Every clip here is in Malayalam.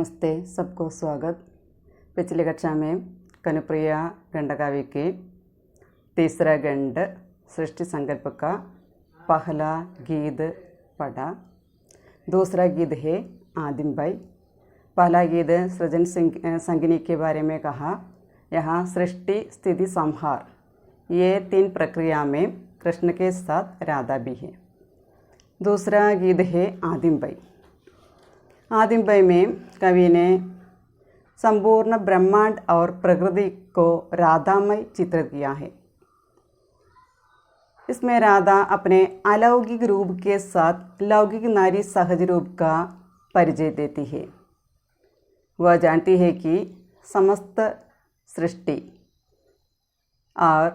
नमस्ते, सबको स्वागत। पिछली कक्षा में कनुप्रिया गंडकाव्य के तीसरा गंड सृष्टि संकल्प का पहला गीत पढ़ा। दूसरा गीत है आदिम बाई। पहला गीत सृजन संगिनी के बारे में कहा। यहाँ सृष्टि स्थिति संहार ये तीन प्रक्रिया में कृष्ण के साथ राधा भी है। दूसरा गीत है आदिम बाई। आदिम बाई में कवि ने संपूर्ण ब्रह्मांड और प्रकृति को राधामय चित्रित किया है। इसमें राधा अपने अलौकिक रूप के साथ लौकिक नारी सहज रूप का परिचय देती है। वह जानती है कि समस्त सृष्टि और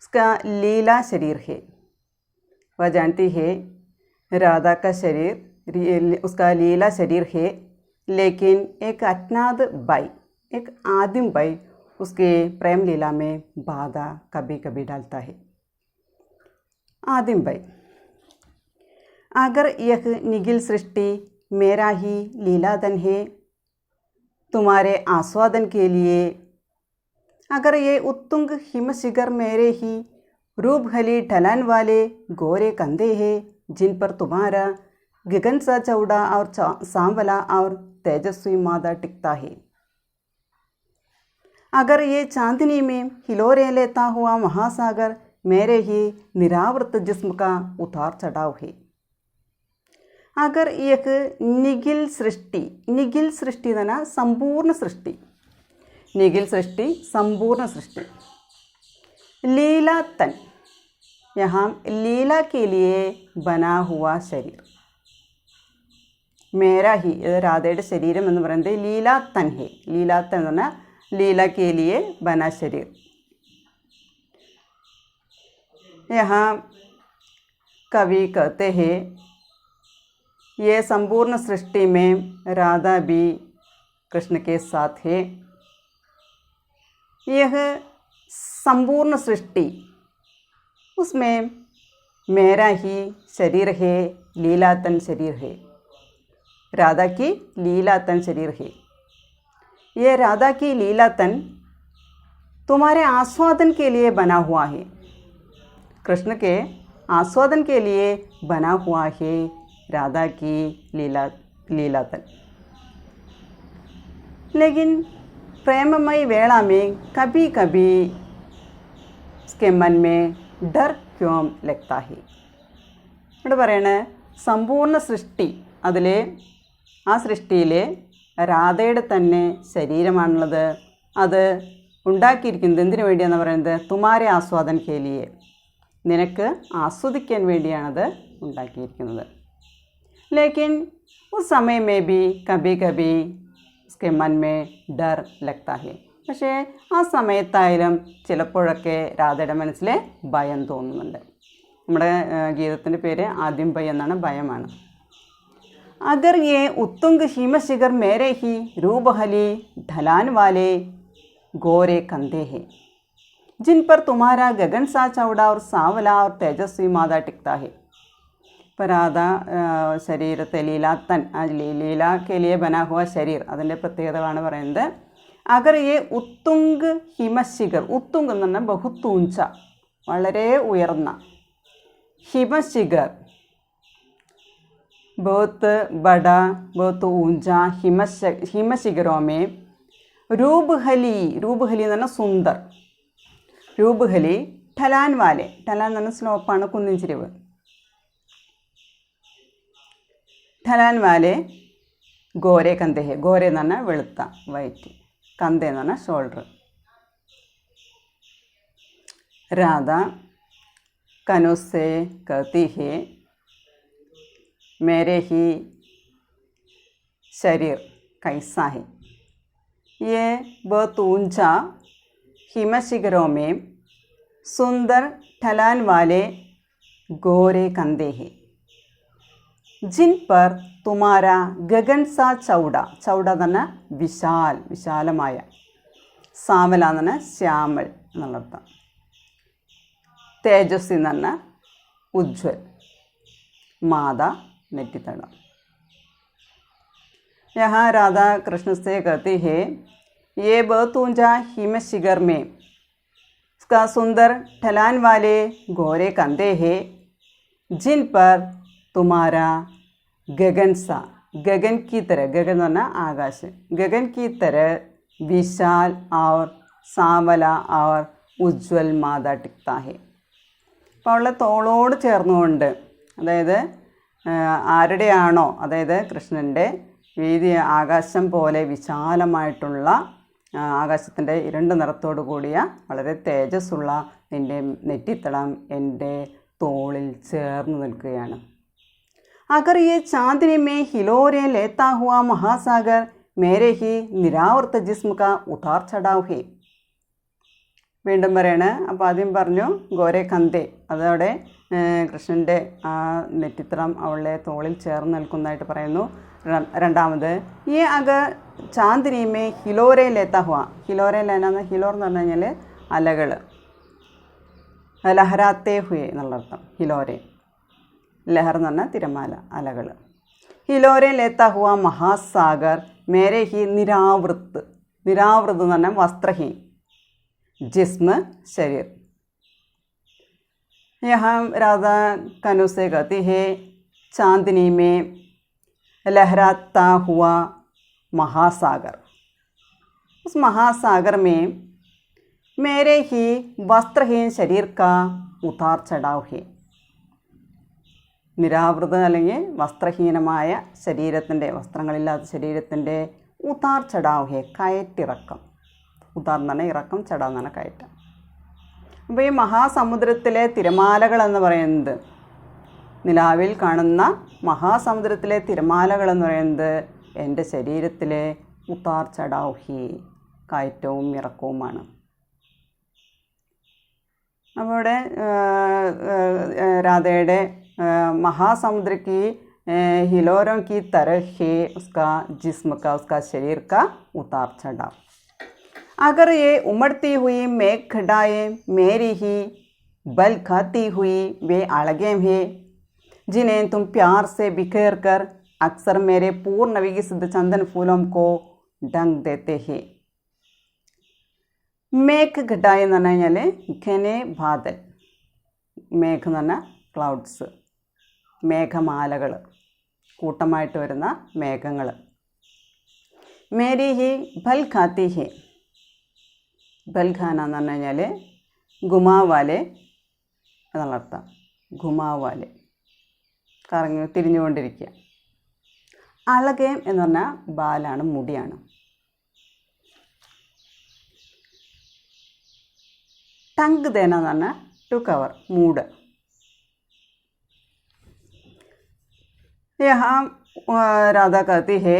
उसका लीला शरीर है। वह जानती है राधा का शरीर उसका लीला शरीर है, लेकिन एक अज्ञात बाई, एक आदिम बाई उसके प्रेम लीला में बाधा कभी कभी डालता है। आदिम बाई, अगर यह निखिल सृष्टि मेरा ही लीलाधन है तुम्हारे आस्वादन के लिए, अगर ये उत्तुंग हिमशिखर मेरे ही रूपहली ढलान वाले गोरे कंधे हैं जिन पर तुम्हारा गगन सा चौड़ा और सांवला और तेजस्वी मादा टिकता है, अगर ये चांदनी में हिलोरे लेता हुआ महासागर मेरे ही निरावृत जिस्म का उतार चढ़ाव है, अगर यह निखिल सृष्टि ना संपूर्ण सृष्टि, निखिल सृष्टि संपूर्ण सृष्टि, लीला तन, यहाँ लीला के लिए बना हुआ शरीर मेरा ही राधയുടെ ശരീരം എന്ന് പറയുന്നത് ലീലാത്തൻ है। ലീലാത്തൻ എന്ന് പറഞ്ഞാൽ लीला के लिए बना शरीर। यहाँ कवि कहते हैं ये संपूर्ण सृष्टि में राधा भी कृष्ण के साथ है। यह संपूर्ण सृष्टि उसमें मेरा ही शरीर है, लीलातन शरीर है, राधा की लीलातन शरीर है। ये राधा की लीलातन तुम्हारे आस्वादन के लिए बना हुआ है, कृष्ण के आस्वादन के लिए बना हुआ है राधा की लीलातन। लेकिन प्रेममय वेला में कभी कभी उसके मन में डर क्यों लगता है। ഇവിടെ പറയണ സമ്പൂർണ്ണ സൃഷ്ടി അതിലെ ആ സൃഷ്ടിയിലെ രാധയുടെ തന്നെ ശരീരമാണുള്ളത്. അത് ഉണ്ടാക്കിയിരിക്കുന്നത് എന്തിനു വേണ്ടിയാണെന്ന് പറയുന്നത് തുമാരെ ആസ്വാദൻ കേലിയെ, നിനക്ക് ആസ്വദിക്കാൻ വേണ്ടിയാണത് ഉണ്ടാക്കിയിരിക്കുന്നത്. लेकिन उस समय में भी कभी कभी उसके मन में डर लगता है. പക്ഷേ ആ സമയത്തായാലും ചിലപ്പോഴൊക്കെ രാധയുടെ മനസ്സിൽ ഭയം തോന്നുന്നുണ്ട്. നമ്മുടെ ഗീതത്തിൻ്റെ പേര് ആദ്യം ഭയം എന്നാണ്, ഭയമാണ്. अगर ये उत्तुंग हिमशिखर मेरे ही रूपहली ढलान वाले गोरे कंधे हैं जिन पर तुम्हारा गगन सा चौड़ा और सांवला और तेजस्वी मादा टिकता है। पर राधा शरीरത്തെ ലീലാത്തൻ, ലീല के लिए बना हुआ शरीर, അതിൻ്റെ പ്രത്യേകതയാണ് പറയുന്നത്. अगर ये उत्तुंग हिमशिखर, उत्तुंग എന്ന് പറഞ്ഞാൽ बहुत ऊंचा, വളരെ ഉയർന്ന, हिमशिखर बहुत बड़ा बहुत ऊंचा हिमशिखरों में रूपहली എന്ന് പറഞ്ഞാൽ സുന്ദർ, रूपहली ढलान वाले, ढलान എന്ന് പറഞ്ഞാൽ സ്ലോപ്പാണ്, കുന്നിൻ ചെരിവ്, ढलान वाले गोरे कंधे है, गोरे എന്ന് പറഞ്ഞാൽ വെളുത്ത വൈറ്റ്, कंधे എന്ന് പറഞ്ഞാൽ ഷോൾഡർ. राधा कनु से कहती है मेरे ही शरीर कैसा है, ये बहुत ऊंचा हिमशिखरों में सुंदर ढलान वाले गोरे कंधे हैं जिन पर तुम्हारा गगन सा चौड़ा, चौड़ा എന്ന് പറഞ്ഞാൽ വിശാൽ, വിശാലമായ, സാമല എന്ന് പറഞ്ഞാൽ ശ്യാമൾ എന്നുള്ളർത്ഥം, തേജസ്വി എന്ന് പറഞ്ഞാൽ ഉജ്ജ്വൽ, മാത നെറ്റിത്തടം. यहाँ राधा कृष्ण से कहती है ये बहुत ऊंचा हिम शिखर में उसका सुंदर ढलान वाले गोरे कंधे हैं जिन पर तुम्हारा गगन सा गगन की तरह गगन എന്ന് പറഞ്ഞാൽ ആകാശം गगन की तरह विशाल और सांवला और उज्ज्वल मादा टिकता है അപ്പോൾ അവളുടെ തോളോട് ചേർന്നുകൊണ്ട് അതായത് ആരുടെയാണോ അതായത് കൃഷ്ണൻ്റെ വീതി ആകാശം പോലെ വിശാലമായിട്ടുള്ള ആകാശത്തിൻ്റെ ഇരുണ്ട നിറത്തോടു കൂടിയ വളരെ തേജസ്സുള്ള എൻ്റെ നെറ്റിത്തടം എൻ്റെ തോളിൽ ചേർന്ന് നിൽക്കുകയാണ് अगर ये चांदनी में हिलोरे लेता हुआ महासागर मेरे ही निरावृत जिस्म का उतार चढ़ाव है വീണ്ടും പറയാണ് അപ്പോൾ ആദ്യം പറഞ്ഞു ഗോരെ കന്തേ അതവിടെ കൃഷ്ണൻ്റെ ആ നെറ്റിത്തടം അവളുടെ തോളിൽ ചേർന്ന് നിൽക്കുന്നതായിട്ട് പറയുന്നു രണ്ടാമത് ഈ അക ചാന്ദിനിമേ ഹിലോരെ ലേത്ത ഹുവ ഹിലോരെ ലേന ഹിലോർ എന്ന് പറഞ്ഞു കഴിഞ്ഞാൽ അലകൾ ലഹരാത്തേ ഹുയെ എന്നുള്ള അർത്ഥം ഹിലോരെ ലഹർ എന്ന് പറഞ്ഞാൽ തിരമാല അലകൾ ഹിലോരെ ലേത്ത ഹുവ മഹാസാഗർ മേരെ ഹി നിരാവൃത്ത് നിരാവൃത്ത് എന്ന് പറഞ്ഞാൽ വസ്ത്രഹീൻ जिस्म शरीर यहाँ राधा कनु से कहती है चांदनी में लहराता हुआ महासागर उस महासागर में मेरे ही वस्त्रहीन शरीर का उतार चढ़ाव है നിരാവൃത അല്ലെങ്കിൽ വസ്ത്രഹീനമായ ശരീരത്തിൻ്റെ വസ്ത്രങ്ങളില്ലാത്ത ശരീരത്തിൻ്റെ ഉതാർ ചടാവ് ഹേ കയറ്റിറക്കം ഉതാർ എന്ന് പറഞ്ഞാൽ ഇറക്കം ചടാവ് എന്ന് പറഞ്ഞാൽ കയറ്റം അപ്പോൾ ഈ മഹാസമുദ്രത്തിലെ തിരമാലകൾ എന്ന് പറയുന്നത് നിലാവിൽ കാണുന്ന മഹാസമുദ്രത്തിലെ തിരമാലകൾ എന്ന് പറയുന്നത് എൻ്റെ ശരീരത്തിലെ ഉതാർ ചടാവ് ഹി കയറ്റവും ഇറക്കവുമാണ് അപ്പോൾ ഇവിടെ രാധയുടെ महासमुद्र की हिलोरों की तरह है उसका जिस्म का उसका शरीर का उतार चढ़ाव अगर ये उमड़ती हुई मेघ घटाएँ मेरी ही बल खाती हुई वे अलगे हैं जिन्हें तुम प्यार से बिखेर कर अक्सर मेरे पूर्ण विकसित चंदन फूलों को डंग देते हैं मेघ घटाए എന്ന് പറഞ്ഞു കഴിഞ്ഞാൽ ഘനെ ബാദൽ മേഘ എന്ന് പറഞ്ഞാൽ ക്ലൗഡ്സ് മേഘമാലകൾ കൂട്ടമായിട്ട് വരുന്ന മേഘങ്ങൾ മേരി ഹി ഭൽ ഖാത്തി ഹെ ബൽഖാന എന്ന് പറഞ്ഞു കഴിഞ്ഞാൽ ഗുമാവാലെ എന്നുള്ള അർത്ഥം ഗുമാവാലെ കറങ്ങി തിരിഞ്ഞുകൊണ്ടിരിക്കുക അളകേം എന്ന് പറഞ്ഞാൽ ബാലാണ് മുടിയാണ് ടങ്ക് ദേന എന്ന് പറഞ്ഞാൽ ടു കവർ മൂട് यहाँ राधा कहती है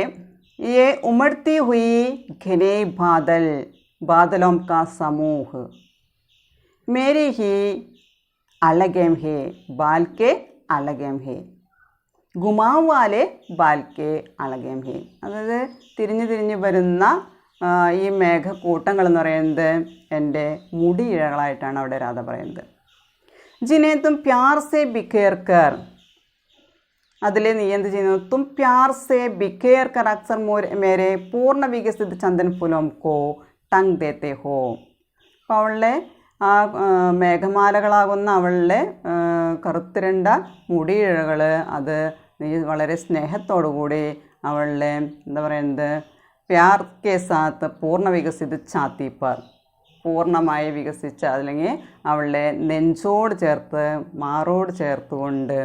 ये उमड़ती हुई घने बादल बादलों का समूह मेरी ही अलगेम है बाल के अलगेम है घुमाव वाले बाल के अलगेम है അതായത് തിരിഞ്ഞു തിരിഞ്ഞ് വരുന്ന ഈ മേഘക്കൂട്ടങ്ങൾ എന്ന് പറയുന്നത് എൻ്റെ മുടിയിഴകളായിട്ടാണ് അവിടെ രാധ പറയുന്നത് ജിനെ തും പ്യാർ സെ ബിഖേർ കർ അതിൽ നീ എന്ത് ചെയ്യുന്നു തും പ്യാർ സെ ബിഖേർ കർ അക്സർ മേരെ പൂർണ്ണ വികസിത ചന്ദൻ ഫുലോം കോ ടങ് ദേത്തെ ഹോ അപ്പോൾ അവളുടെ ആ മേഘമാലകളാകുന്ന അവളുടെ കറുത്തിരണ്ട മുടിയിഴകൾ അത് നീ വളരെ സ്നേഹത്തോടു കൂടി അവളുടെ എന്താ പറയുന്നത് പ്യാർ കെ സാത്ത് പൂർണ്ണ വികസിത ഛാത്തി പർ പൂർണ്ണമായി വികസിച്ച അല്ലെങ്കിൽ അവളുടെ നെഞ്ചോട് ചേർത്ത് മാറോട് ചേർത്തുകൊണ്ട്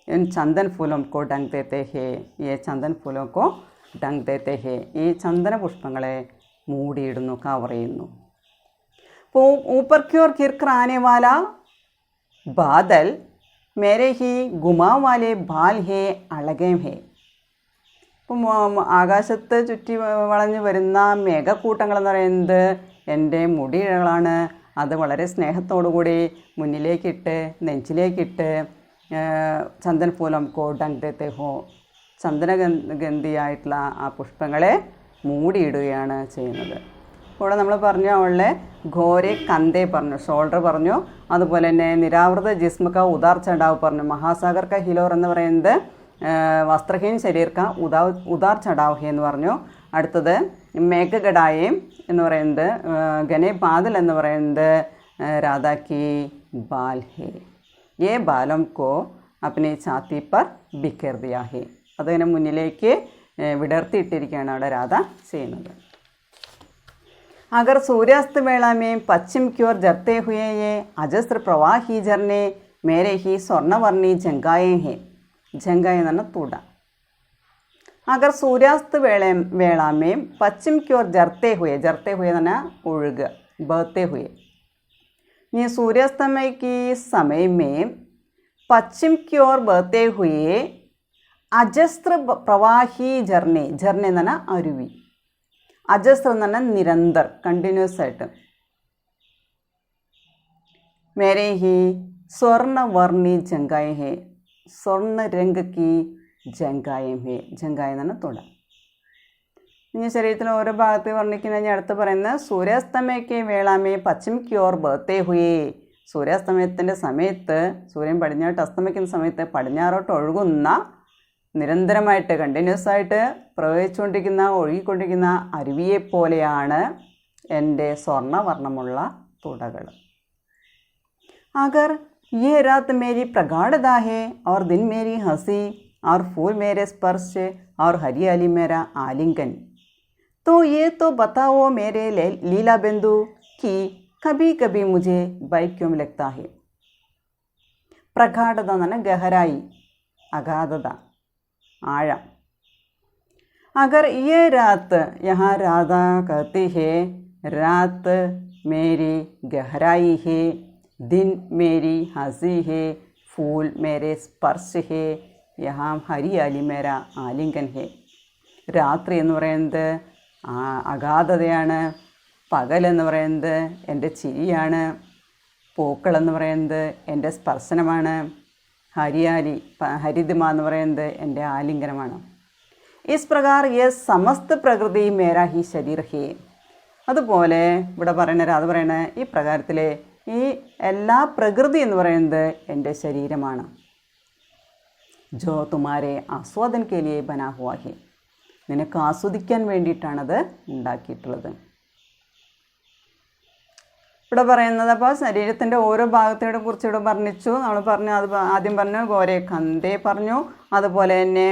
इन चंदन फूलों को डंग देते हैं ये चंदन फूलों को डंग देते हैं ഈ ചന്ദന പുഷ്പങ്ങളെ മൂടിയിടുന്നു കവർ ചെയ്യുന്നു അപ്പോൾ ऊपर की ओर गिर कर आने वाला बादल मेरे ही घुमाव वाले बाल है अलगे है അപ്പം ആകാശത്ത് ചുറ്റി വളഞ്ഞു വരുന്ന മേഘക്കൂട്ടങ്ങളെന്ന് പറയുന്നത് എൻ്റെ മുടിയിഴകളാണ് അത് വളരെ സ്നേഹത്തോടു കൂടി മുന്നിലേക്കിട്ട് നെഞ്ചിലേക്കിട്ട് ചന്ദൻ ഫൂലം കോ ഡങ് ദേത്തെ ഹോ ചന്ദനഗന്ധിയായിട്ടുള്ള ആ പുഷ്പങ്ങളെ മൂടിയിടുകയാണ് ചെയ്യുന്നത് ഇവിടെ നമ്മൾ പറഞ്ഞു അവളുടെ ഘോരെ കന്തേ പറഞ്ഞു ഷോൾഡർ പറഞ്ഞു അതുപോലെ തന്നെ നിരാവൃത ജിസ്മ ക ഉദാർ ചടാവ് പറഞ്ഞു മഹാസാഗർ ക ഹിലോർ എന്ന് പറയുന്നത് വസ്ത്രഹീൻ ശരീർ കാ ഉദാർ ചടാവ് ഹേ എന്ന് പറഞ്ഞു. അടുത്തത് മേഘഗഡായേം എന്ന് പറയുന്നത് ഗനെ ബാദൽ എന്ന് പറയുന്നത് രാധാ കി ബാൽ ഹേ, യേ ബാലം കോ അപ്നെ ഛാത്തി പർ ബിഖേർ ദിയാ ഹേ. അതിനെ മുന്നിലേക്ക് വിടർത്തിയിട്ടിരിക്കുകയാണ് അവിടെ രാധ ചെയ്യുന്നത്. अगर सूर्यास्त वेला में पश्चिम की ओर जरते हुए ये अजस्त्र प्रवाही झरने मेरे ही स्वर्णवर्णी जंगाए हैं. जंगाए എന്ന് പറഞ്ഞാൽ തുട. अगर सूर्यास्त वेला में पश्चिम की ओर जरते हुए എന്ന് പറഞ്ഞാൽ ഒഴുകുക, बहते हुए. ये सूर्यास्तमय की समय में पश्चिम की ओर बहते हुए अजस्त्र प्रवाही झरने, झरने എന്ന് പറഞ്ഞാൽ അരുവി. അജസ്ത്ര എന്ന് പറഞ്ഞാൽ നിരന്തർ, കണ്ടിന്യൂസ് ആയിട്ട്. മേരെ ഹി സ്വർണ്ണവർണ്ണി ജങ്കായ ഹേ, സ്വർണ്ണ രംഗ കി ജങ്കായം ഹേ. ജങ്കായ എന്ന് പറഞ്ഞാൽ തുട. ഇനി ശരീരത്തിൽ ഓരോ ഭാഗത്ത് വർണ്ണിക്കുന്നതിന് അടുത്ത് പറയുന്നത് സൂര്യാസ്തമയക്ക് വേളാമേ പശ്ചിം കി ഓർ ബഹത്തെ ഹുയേ. സൂര്യാസ്തമയത്തിൻ്റെ സമയത്ത്, സൂര്യൻ പടിഞ്ഞാട്ട് അസ്തമിക്കുന്ന സമയത്ത് പടിഞ്ഞാറോട്ട് ഒഴുകുന്ന, നിരന്തരമായിട്ട് കണ്ടിന്യൂസ് ആയിട്ട് പ്രവഹിച്ചുകൊണ്ടിരിക്കുന്ന, ഒഴുകിക്കൊണ്ടിരിക്കുന്ന അരുവിയെപ്പോലെയാണ് എൻ്റെ സ്വർണ്ണവർണ്ണമുള്ള തുടകൾ. അഗർ യേ രാത് മേരി പ്രഗാഢത ഹേ और दिन मेरी हंसी और फूल मेरे स्पर्श और हरियाली मेरा आलिंगन, तो ये तो बताओ मेरे लीला बिंदु कि कभी कभी मुझे भय क्यों लगता है. പ്രഗാഢത എന്ന് പറഞ്ഞാൽ ഗഹരായി, അഗാധത, आया. अगर ये रात, यहाँ राधा कहती है रात मेरी गहराई है, दिन मेरी हंसी है, फूल मेरे स्पर्श है, यहाँ हरियाली मेरा आलिंगन है. രാത്രി എന്ന് പറയുന്നത് അഗാധതയാണ്, പകലെന്ന് പറയുന്നത് എൻ്റെ ചിരിയാണ്, പൂക്കളെന്ന് പറയുന്നത് എൻ്റെ സ്പർശനമാണ്, ഹരിയാലി ഹരിതിമ എന്ന് പറയുന്നത് എൻ്റെ ആലിംഗനമാണ്. ഇസ് പ്രകാർ യസ് സമസ്ത പ്രകൃതി മേരാ ഹി ശരീർ ഹേ. അതുപോലെ ഇവിടെ പറയുന്ന രാധ പറയണ ഈ പ്രകാരത്തിലെ ഈ എല്ലാ പ്രകൃതി എന്ന് പറയുന്നത് എൻ്റെ ശരീരമാണ്. ജോ തുമാരെ ആസ്വാദൻ കെ ലിയേ ബനാ ഹുവാ ഹേ, നിനക്ക് ആസ്വദിക്കാൻ വേണ്ടിയിട്ടാണത് ഉണ്ടാക്കിയിട്ടുള്ളത്. ഇവിടെ പറയുന്നത് അപ്പോൾ ശരീരത്തിൻ്റെ ഓരോ ഭാഗത്തോടെ കുറിച്ച് ഇവിടെ വർണ്ണിച്ചു. നമ്മൾ പറഞ്ഞു, അത് ആദ്യം പറഞ്ഞു ഗോരെ ഖന്തേ പറഞ്ഞു. അതുപോലെ തന്നെ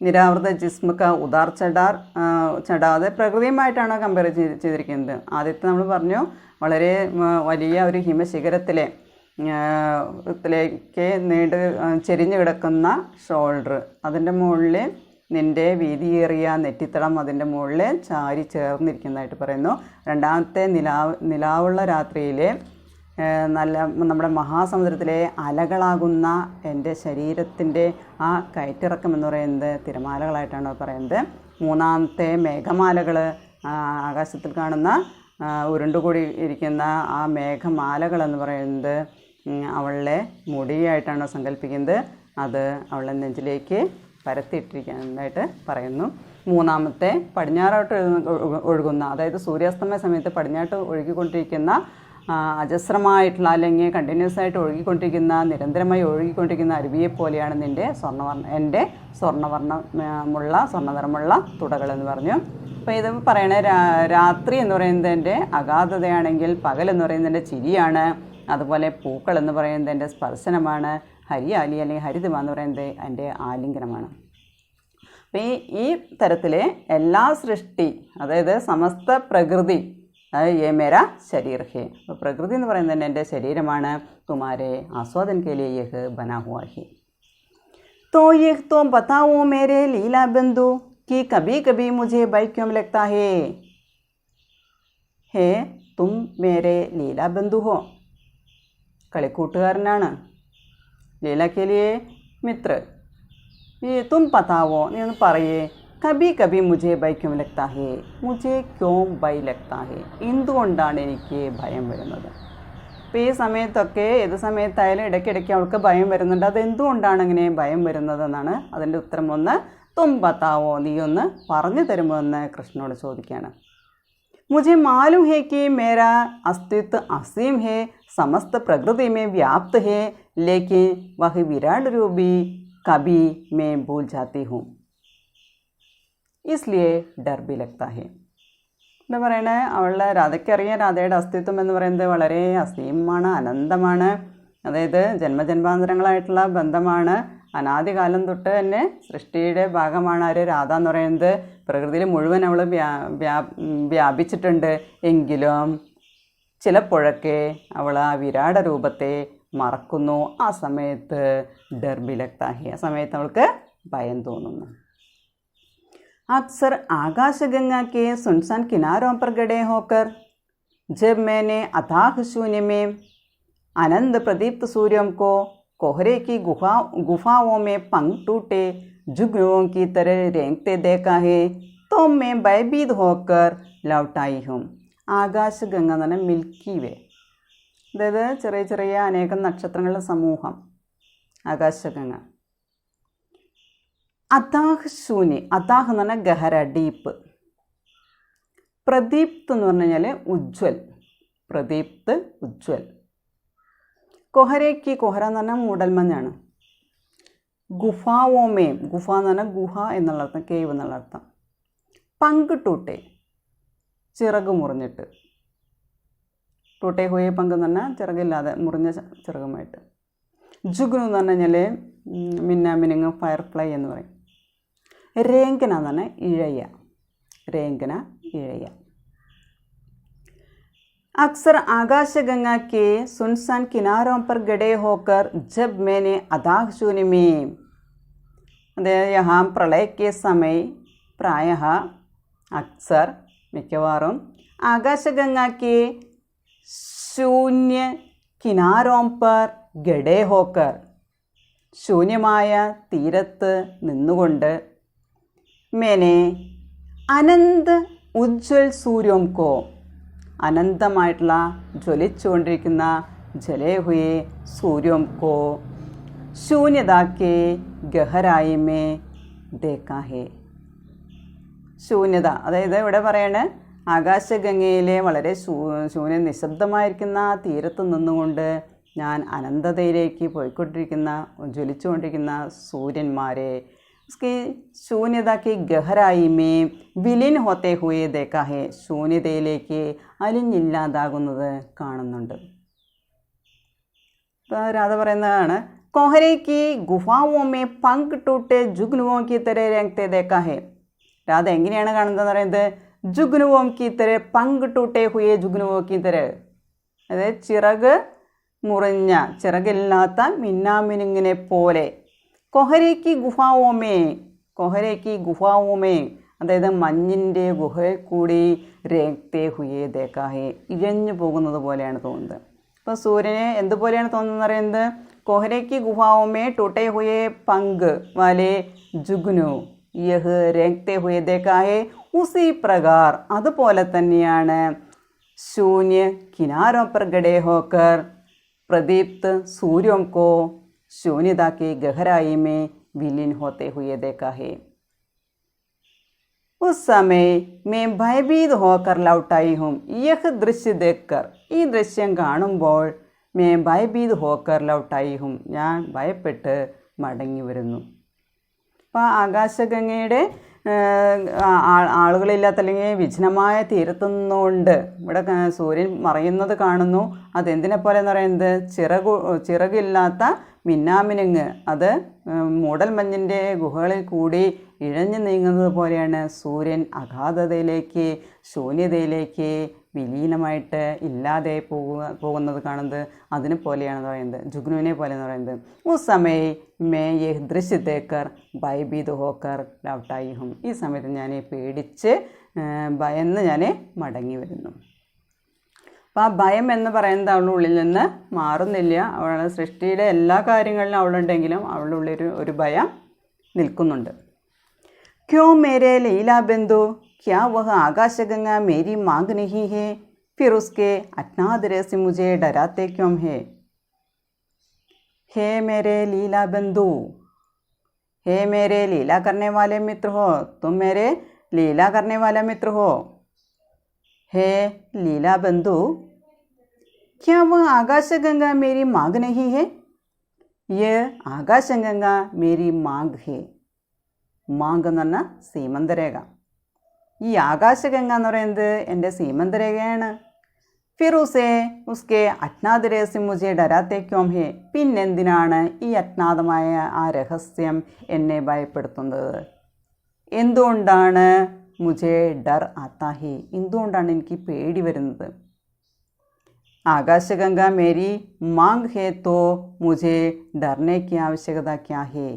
നിരാവൃത ജിസ്മക്ക ഉദാർ ചടാതെ പ്രകൃതിയുമായിട്ടാണ് കമ്പയർ ചെയ്തിരിക്കുന്നത്. ആദ്യത്തെ നമ്മൾ പറഞ്ഞു വളരെ വലിയ ഒരു ഹിമശിഖരത്തിലെ ത്തിലേക്ക് ചെരിഞ്ഞു കിടക്കുന്ന ഷോൾഡർ, അതിൻ്റെ മുകളിൽ നിൻ്റെ വീതിയേറിയ നെറ്റിത്തടം അതിൻ്റെ മുകളിൽ ചാരി ചേർന്നിരിക്കുന്നതായിട്ട് പറയുന്നു. രണ്ടാമത്തെ നിലാവുള്ള രാത്രിയിലെ നമ്മുടെ മഹാസമുദ്രത്തിലെ അലകളാകുന്ന എൻ്റെ ശരീരത്തിൻ്റെ ആ കയറ്റിറക്കം എന്ന് പറയുന്നത് തിരമാലകളായിട്ടാണ് പറയുന്നത്. മൂന്നാമത്തെ മേഘമാലകൾ, ആകാശത്തിൽ കാണുന്ന ഉരുണ്ടുകൂടി ഇരിക്കുന്ന ആ മേഘമാലകളെന്ന് പറയുന്നത് അവളുടെ മുടിയായിട്ടാണ് സങ്കല്പിക്കുന്നത്. അത് അവളുടെ നെഞ്ചിലേക്ക് പരത്തിയിട്ടിരിക്കുന്നതായിട്ട് പറയുന്നു. മൂന്നാമത്തെ പടിഞ്ഞാറോട്ട് ഒഴുകുന്ന, അതായത് സൂര്യാസ്തമയ സമയത്ത് പടിഞ്ഞാട്ട് ഒഴുകിക്കൊണ്ടിരിക്കുന്ന അജസ്രമായിട്ടുള്ള അല്ലെങ്കിൽ കണ്ടിന്യൂസ് ആയിട്ട് ഒഴുകിക്കൊണ്ടിരിക്കുന്ന, നിരന്തരമായി ഒഴുകിക്കൊണ്ടിരിക്കുന്ന അരുവിയെപ്പോലെയാണ് എൻ്റെ സ്വർണ്ണനിറമുള്ള തുടകളെന്ന് പറഞ്ഞു. അപ്പോൾ ഇത് പറയണ രാത്രി എന്ന് പറയുന്നത് എൻ്റെ അഗാധതയാണെങ്കിൽ പകലെന്ന് പറയുന്നത് എൻ്റെ ചിരിയാണ്. അതുപോലെ പൂക്കൾ എന്ന് പറയുന്നത് എൻ്റെ സ്പർശനമാണ്. ഹരിയാലി അല്ലെങ്കിൽ ഹരിതിമ എന്ന് പറയുന്നത് എൻ്റെ ആലിംഗനമാണ്. അപ്പോൾ ഈ തരത്തിലെ എല്ലാ സൃഷ്ടി, അതായത് സമസ്ത പ്രകൃതി, യേ മേരാ ശരീർ ഹേ, അപ്പോൾ പ്രകൃതി എന്ന് പറയുന്നത് തന്നെ എൻ്റെ ശരീരമാണ്. തുമാരെ ആസ്വാദൻ കെ ലിയേ യഹ് ബനാ ഹുവാ ഹേ. तो ये तो बताओ मेरे लीला बिंदु कि कभी कभी मुझे भय क्यों लगता है. हे तुम मेरे लीला बिंदु हो, കളിക്കൂട്ടുകാരനാണ്. ലീല കെ ലിയേ മിത്ര. ഈ തും പതാവോ, നീ ഒന്ന് പറയേ. കബി കബി മുझे ഭയ ക്യോം ലഗ്താ ഹേ, മുझे ക്യോം ഭയ ലഗ്താ ഹേ, എന്തുകൊണ്ടാണ് എനിക്ക് ഭയം വരുന്നത്. അപ്പോൾ ഈ സമയത്തൊക്കെ ഏത് സമയത്തായാലും ഇടയ്ക്കിടയ്ക്ക് അവൾക്ക് ഭയം വരുന്നുണ്ട്. അതെന്തുകൊണ്ടാണ് ഇങ്ങനെ ഭയം വരുന്നതെന്നാണ് അതിൻ്റെ ഉത്തരം. ഒന്ന് തും പതാവോ, നീ ഒന്ന് പറഞ്ഞു തരുമോ എന്ന് കൃഷ്ണനോട് ചോദിക്കുകയാണ്. मुझे मालूम है कि मेरा अस्तित्व असीम है, समस्त प्रकृति में व्याप्त है, लेकिन वह विराट रूपी कभी मैं भूल जाती हूँ, इसलिए डर भी लगता है. എന്താ പറയണേ, അവളുടെ രാധയ്ക്കറിയാം രാധയുടെ അസ്തിത്വം എന്ന് പറയുന്നത് വളരെ അസീമമാണ്, അനന്തമാണ്. അതായത് ജന്മജന്മാന്തരങ്ങളായിട്ടുള്ള ബന്ധമാണ്. അനാദികാലം തൊട്ട് തന്നെ സൃഷ്ടിയുടെ ഭാഗമാണ് ആര്, രാധ എന്ന് പറയുന്നത്. പ്രകൃതിയിൽ മുഴുവൻ അവൾ വ്യാപിച്ചിട്ടുണ്ട്. എങ്കിലും ചിലപ്പോഴൊക്കെ അവൾ ആ വിരാട രൂപത്തെ മറക്കുന്നു. ആ സമയത്ത് ഡർ भी लगता है, ആ സമയത്ത് അവൾക്ക് ഭയം തോന്നുന്നു. अक्सर आकाशगंगा के सुनसान किनारों पर गड़े होकर जब मैंने अथाह शून्य में आनंद प्रदीप्त सूर्यों को कोहरे की गुफाओं में पंख टूटे जुगनुओं की तरह रेंगते देखा है तो मैं भयभीत होकर लौट आई हूँ. ആകാശഗംഗ എന്ന് പറഞ്ഞാൽ മിൽക്കി വേ, അതായത് ചെറിയ ചെറിയ അനേകം നക്ഷത്രങ്ങളുടെ സമൂഹം, ആകാശഗംഗ. അതാഹ് ശൂന്യ, അതാഹ് എന്ന് പറഞ്ഞാൽ ഗഹര, ഡീപ്പ്. പ്രദീപ്ത് എന്ന് പറഞ്ഞു കഴിഞ്ഞാൽ ഉജ്വൽ, പ്രദീപ്ത് ഉജ്വൽ. കൊഹരയ്ക്ക്, കൊഹര എന്ന് പറഞ്ഞാൽ മൂടൽമഞ്ഞാണ്. ഗുഫാവോമേം, ഗുഫ എന്ന് പറഞ്ഞാൽ ഗുഹ എന്നുള്ള അർത്ഥം, കേവ് എന്നുള്ള അർത്ഥം. പങ്ക് ടൂട്ടെ, ചിറക് മുറിഞ്ഞിട്ട്. ടൂട്ടെ ഹോയെ പങ്ക് എന്ന് പറഞ്ഞാൽ ചിറകില്ലാതെ മുറിഞ്ഞ ചിറകുമായിട്ട്. ജുഗ്നു എന്ന് പറഞ്ഞു കഴിഞ്ഞാൽ മിന്നാമിനുങ്ങ്, ഫയർഫ്ലൈ എന്ന് പറയും. രേങ്കന എന്ന് പറഞ്ഞാൽ ഇഴയ, രേങ്കന ഇഴയ. अक्सर आकाशगंगा के सुनसान किनारों पर गड़े होकर जब मैंने अथाह शून्य में, अതായത് यहाँ प्रलय के समय प्रायः अक्सर മിക്കവാറും ആകാശഗംഗ के शून्य किनारों पर गड़े होकर, ശൂന്യമായ തീരത്ത് നിന്നുകൊണ്ട് मैंने അനന്ത് ഉജ്വൽ സൂര്യോം കോ, അനന്തമായിട്ടുള്ള ജ്വലിച്ചുകൊണ്ടിരിക്കുന്ന ജലേ ഹുയെ സൂര്യോം കോ ശൂന്യതാക്കെ ഗഹരായി മേ ദേക്കാ ഹേ. ശൂന്യത, അതായത് ഇവിടെ പറയാണ് ആകാശഗംഗയിലെ വളരെ ശൂന്യ നിശബ്ദമായിരിക്കുന്ന ആ തീരത്ത് നിന്നുകൊണ്ട് ഞാൻ അനന്തതയിലേക്ക് പോയിക്കൊണ്ടിരിക്കുന്ന ജ്വലിച്ചുകൊണ്ടിരിക്കുന്ന സൂര്യന്മാരെ उसकी शून्यता की गहराई में विलीन होते हुए देखा है, ശൂന്യതയിലേക്ക് അലിഞ്ഞില്ലാതാകുന്നത് കാണുന്നുണ്ട്. ഇപ്പോൾ രാധ പറയുന്നതാണ് कोहरे ഗുഫാവോ മേ പങ്ക് ടൂട്ടെ ജുഗ്നുവോം കി തരേ രംഗ്തേ ദേക്കാ ഹേ. രാധ എങ്ങനെയാണ് കാണുന്നതെന്ന് പറയുന്നത്, ജുഗ്നുവോം കി തരേ പങ്ക് ടൂട്ടെ ഹുയേ ജുഗ്നുവോ കി തരേ, അതായത് ചിറക് മുറിഞ്ഞ, ചിറകില്ലാത്ത മിന്നാമിനുങ്ങിനെ പോലെ. കൊഹരയ്ക്ക് ഗുഫാവോമേ, കൊഹരയ്ക്ക് ഗുഫാവോമേ, അതായത് മഞ്ഞിൻ്റെ ഗുഹയിൽ കൂടി രേഖത്തെ ഹുയേ ദേക്കാഹേ, ഇഴഞ്ഞു പോകുന്നത് പോലെയാണ് തോന്നുന്നത്. അപ്പോൾ സൂര്യനെ എന്തുപോലെയാണ് തോന്നുന്നത് പറയുന്നത്, കൊഹരയ്ക്ക് ഗുഫാവോമേ ടൂട്ടേ ഹുയേ പങ്ക് വാലേ ജുഗ്നു യഹ് രേഖത്തെ ഹുയേ ദേക്കാഹേ ഉസി പ്രകാർ, അതുപോലെ തന്നെയാണ് ശൂന്യ കിനാരോ पर गड़े होकर प्रदीप्त सूर्यों को शून्यता की गहराई में विलीन होते हुए देखा है. उस समय मैं भयभीत होकर लौट आई हूँ. यह दृश्य देखकर, ഈ ദൃശ്യം കാണുമ്പോൾ मैं भयभीत होकर लौट आई हूँ, ഞാൻ ഭയപ്പെട്ട് മടങ്ങി വരുന്നു. അപ്പോൾ ആകാശഗംഗയുടെ ആളുകളില്ലാത്ത അല്ലെങ്കിൽ വിജനമായ തീരത്തു നിന്നുകൊണ്ട് ഇവിടെ സൂര്യൻ മറയുന്നത് കാണുന്നു. അതെന്തിനെ പോലെ എന്ന് പറയുന്നത്, ചിറകില്ലാത്ത മിന്നാമിനുങ്ങ്, അത് മൂടൽമഞ്ഞിൻ്റെ ഗുഹകളിൽ കൂടി ഇഴഞ്ഞു നീങ്ങുന്നത് പോലെയാണ് സൂര്യൻ അഗാധതയിലേക്ക്, ശൂന്യതയിലേക്ക് വിലീനമായിട്ട് ഇല്ലാതെ പോകുന്നത് കാണുന്നത്. അതിനെ പോലെയാണ് പറയുന്നത്, ജുഗ്നുവിനെ പോലെ എന്ന് പറയുന്നത്. ഉസ് സമയ മേ യേ ദൃശ്യ ദേക്കർ ഭയഭീത് ഹോക്കർ ലൗട്ടായി ഹും, ഈ സമയത്ത് ഞാൻ പേടിച്ച് ഭയന്ന് ഞാൻ മടങ്ങി വരുന്നു. അപ്പോൾ ആ ഭയം എന്ന് പറയുന്നത് അവളുടെ ഉള്ളിൽ നിന്ന് മാറുന്നില്ല. അവളുടെ സൃഷ്ടിയുടെ എല്ലാ കാര്യങ്ങളിലും അവളുണ്ടെങ്കിലും അവളുടെ ഉള്ളിൽ ഒരു ഭയം നിൽക്കുന്നുണ്ട്. ക്യോ മേരെ ലീലാ ബന്ധു, क्या वह आकाशगंगा मेरी मांग नहीं है, फिर उसके अज्ञात रहस्य मुझे डराते क्यों है. हे मेरे लीला बंधु, हे मेरे लीला करने वाले मित्र हो, तुम मेरे लीला करने वाला मित्र हो. हे लीला बंधु, क्या वह आकाशगंगा मेरी मांग नहीं है, ये ആകാശഗംഗ മേരി മാംഗ് ഹേ. മാംഗ് എന്ന് പറഞ്ഞാൽ സീമന്തരേഖ. ഈ ആകാശഗംഗ എന്ന് പറയുന്നത് എൻ്റെ സീമന്തരേഖയാണ്. ഫിർ ഉസ്കെ അജ്ഞാത രഹസ്യം മുझे ഡരാത്തെ ക്യോം ഹേ. പിന്നെന്തിനാണ് ഈ അജ്ഞാതമായ ആ രഹസ്യം എന്നെ ഭയപ്പെടുത്തുന്നത്? എന്തുകൊണ്ടാണ് മുझे ഡർ ആത്താ ഹേ, എന്തുകൊണ്ടാണ് എനിക്ക് പേടി വരുന്നത്? आकाशगंगा मेरी मांग है तो मुझे डरने की आवश्यकता क्या है,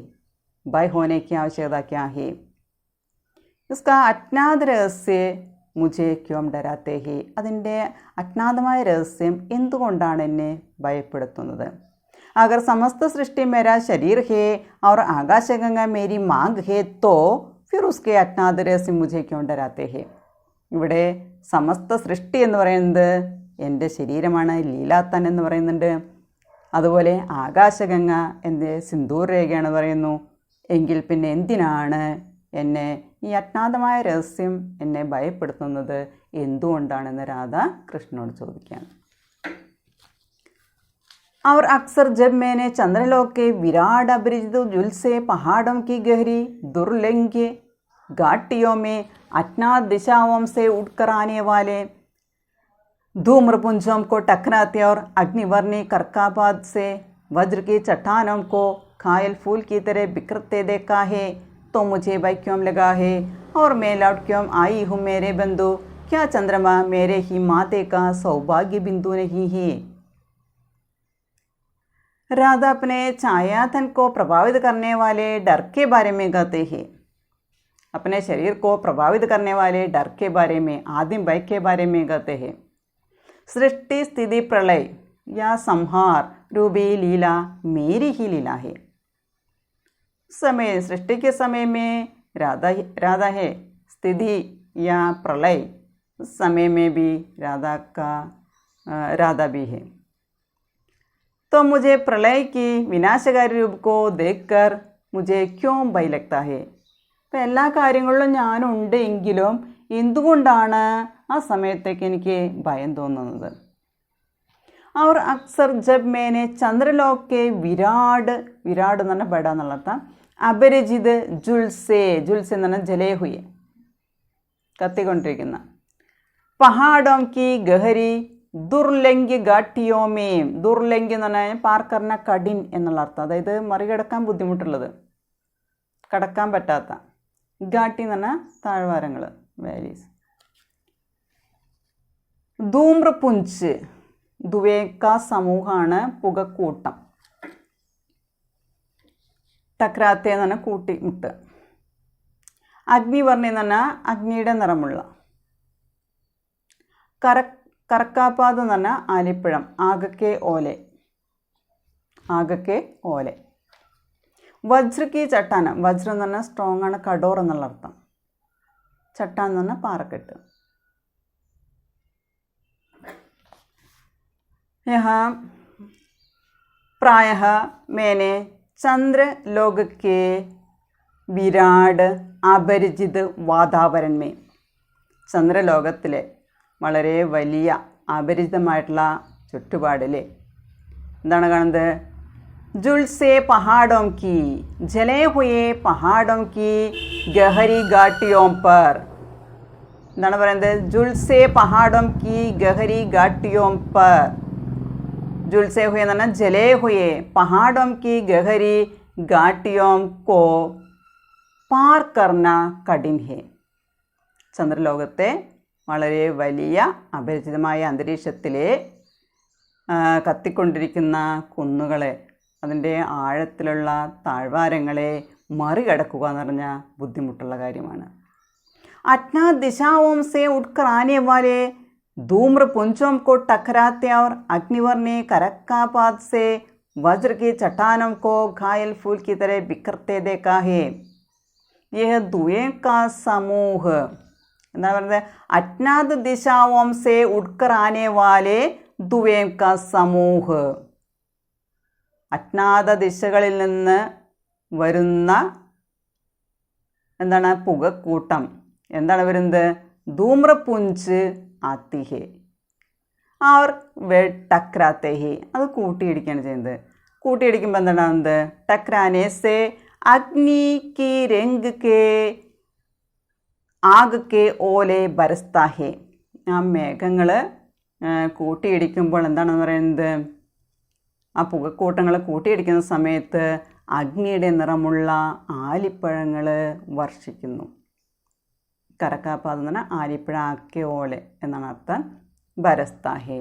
भय होने की आवश्यकता क्या है? इसका अज्ञात रहस्य मुझे क्यों डराते हैं? അതിൻ്റെ അജ്ഞാതമായ രഹസ്യം എന്തുകൊണ്ടാണ് എന്നെ ഭയപ്പെടുത്തുന്നത്? अगर समस्त सृष्टि मेरा शरीर है और आकाशगंगा मेरी मांग है तो फिर उसके अज्ञात रहस्य मुझे क्यों डराते हैं? ഇവിടെ സമസ്ത സൃഷ്ടി എന്ന് പറയുന്നത് എൻ്റെ ശരീരമാണ്, ലീലാത്തൻ എന്ന് പറയുന്നുണ്ട്. അതുപോലെ ആകാശഗംഗ എൻ്റെ സിന്ദൂർ രേഖയാണ് പറയുന്നു. എങ്കിൽ പിന്നെ എന്തിനാണ് എന്നെ ഈ അജ്ഞാതമായ രഹസ്യം എന്നെ ഭയപ്പെടുത്തുന്നത്? എന്തുകൊണ്ടാണെന്ന് രാധ കൃഷ്ണനോട് ചോദിക്കുകയാണ്. और अक्सर जब मैंने चंद्रलोक के विराट अपरिचित जुलसे पहाड़ों की गहरी दुर्लंघ्य घाटियों में अज्ञात दिशाओं से उठकर आने वाले धूम्रपुंजों को टकराते और अग्निवर्णी कर्कापात से वज्र की चट्टानों को घायल फूल की तरह बिखरते देखा है तो मुझे भय क्यों लगा है और मैं लौट क्यों आई हूँ मेरे बंधु? क्या चंद्रमा मेरे ही माथे का सौभाग्य बिंदु नहीं है? राधा अपने छायातन को प्रभावित करने वाले डर के बारे में कहते हैं. अपने शरीर को प्रभावित करने वाले डर के बारे में, आदिम भय के बारे में कहते हैं. सृष्टि स्थिति प्रलय या संहार रूपी लीला मेरी ही लीला है. समय सृष्टि के समय में राधा है, स्थिति या प्रलय समय में भी राधा भी है. तो मुझे प्रलय की विनाशकारी रूप को देखकर मुझे क्यों भय लगता है? അപ്പം എല്ലാ കാര്യങ്ങളിലും ഞാനുണ്ട് എങ്കിലും എന്തുകൊണ്ടാണ് ആ സമയത്തേക്ക് എനിക്ക് ഭയം തോന്നുന്നത്? और अक्सर जब मैंने चंद्रलोक के विराट എന്ന് പറഞ്ഞാൽ ബട എന്നുള്ള അർത്ഥം, അപരിചിത് ജുൽസെ എന്ന് പറഞ്ഞാൽ ജലേ ഹുയെ കത്തിക്കൊണ്ടിരിക്കുന്ന, പഹാഡോം കി ഗഹരി ദുർലംഘ്യ ഘാട്ടിയോമേം, ദുർലംഘ്യ എന്ന് പറഞ്ഞാൽ പാർക്കർണ കഠിൻ എന്നുള്ള അർത്ഥം, അതായത് മറികടക്കാൻ ബുദ്ധിമുട്ടുള്ളത്, കടക്കാൻ പറ്റാത്ത. ഘാട്ടി എന്ന് പറഞ്ഞാൽ താഴ്വാരങ്ങൾ, വാലീസ്. ധൂമ്രപുഞ്ച് ദുവേക്ക സമൂഹമാണ് പുകക്കൂട്ടം. ടക്രാത്തെ എന്ന് പറഞ്ഞാൽ കൂട്ടിമുട്ട്. അഗ്നിവർണ്ണി എന്ന് പറഞ്ഞാൽ അഗ്നിയുടെ നിറമുള്ള. കറക്കാപ്പാത് എന്ന് പറഞ്ഞാൽ ആലിപ്പഴം, ആകക്കെ ഓലെ. വജ്രക്ക് ചട്ടാനം, വജ്രം എന്ന് പറഞ്ഞാൽ സ്ട്രോങ് ആണ്, കടോർ എന്നുള്ള അർത്ഥം. ചട്ടാൻ എന്ന് പറഞ്ഞാൽ പാറക്കെട്ട്. यहाँ प्रायः मैंने चंद्रलोक के विराट अपरिचित वातावरण में, ചന്ദ്രലോകത്തിലെ വളരെ വലിയ അപരിചിതമായിട്ടുള്ള ചുറ്റുപാടിൽ എന്താണ് കാണുന്നത്? जुलसे पहाड़ों की, जले हुए पहाड़ों की गहरी घाटियों पर, എന്താണ് പറയുന്നത്? जुलसे पहाड़ों की गहरी घाटियों पर. जुलसे हुए എന്ന് പറഞ്ഞാൽ जले हुए पहाड़ों की गहरी घाटियों को पार करना कठिन है. ചന്ദ്രലോകത്തെ വളരെ വലിയ അപരിചിതമായ അന്തരീക്ഷത്തിലെ കത്തിക്കൊണ്ടിരിക്കുന്ന കുന്നുകളെ, അതിൻ്റെ ആഴത്തിലുള്ള താഴ്വാരങ്ങളെ മറികടക്കുക എന്ന് പറഞ്ഞാൽ ബുദ്ധിമുട്ടുള്ള കാര്യമാണ്. अज्ञात दिशाओं से उठकर आने वाले धूम्रपुंजों को टकराते और अग्निवर्णी करक्कापात से वज्र की चट्टानों को घायल फूल की तरह बिखरते देखा है. यह धुएं का समूह, എന്താ പറയുന്നത്? अज्ञात दिशाओं से उठकर आने वाले धुएं का समूह, അജ്ഞാത ദിശകളിൽ നിന്ന് വരുന്ന എന്താണ്? പുകക്കൂട്ടം. എന്താണ് വരുന്നത്? ധൂമ്രപുഞ്ച് ആത്തി ഹേ और वे टकराते ही, അത് കൂട്ടിയിടിക്കുകയാണ് ചെയ്യുന്നത്. കൂട്ടിയിടിക്കുമ്പോൾ എന്താണ് ടക്രാനെ സേ അഗ്നി കി രംഗ് കെ ആഗ് കെ ഓലെ ബരസ്താ ഹേ. ആ മേഘങ്ങൾ കൂട്ടിയിടിക്കുമ്പോൾ എന്താണെന്ന് പറയുന്നത്, ആ പുകക്കൂട്ടങ്ങൾ കൂട്ടിയിടിക്കുന്ന സമയത്ത് അഗ്നിയുടെ നിറമുള്ള ആലിപ്പഴങ്ങൾ വർഷിക്കുന്നു. കരക്കാപ്പാത എന്ന് പറഞ്ഞാൽ ആലിപ്പഴ ആക്കെ ഓലെ എന്നാണ് അർത്ഥം. ബരസ്താ ഹേ.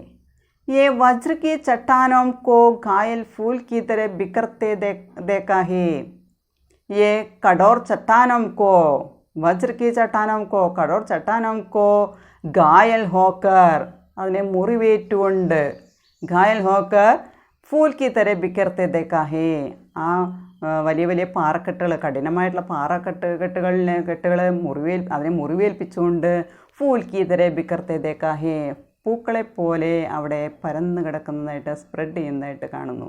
ये वज्र की चट्टानों को घायल फूल की तरह बिखरते देखा है. ये कठोर चट्टानों को, वज्र की चट्टानों को, कठोर चट्टानों को घायल होकर, അതിനെ മുറിവേറ്റുകൊണ്ട്, घायल होकर फूल की तरह बिखरते देखा है. ആ വലിയ വലിയ പാറക്കെട്ടുകൾ, കഠിനമായിട്ടുള്ള കെട്ടുകൾ അതിനെ മുറിവേൽപ്പിച്ചുകൊണ്ട് ഫൂൽ കി തരെ ബിക്കർത്തെ ദേക്കാ ഹേ, പൂക്കളെപ്പോലെ അവിടെ പരന്നു കിടക്കുന്നതായിട്ട്, സ്പ്രെഡ് ചെയ്യുന്നതായിട്ട് കാണുന്നു.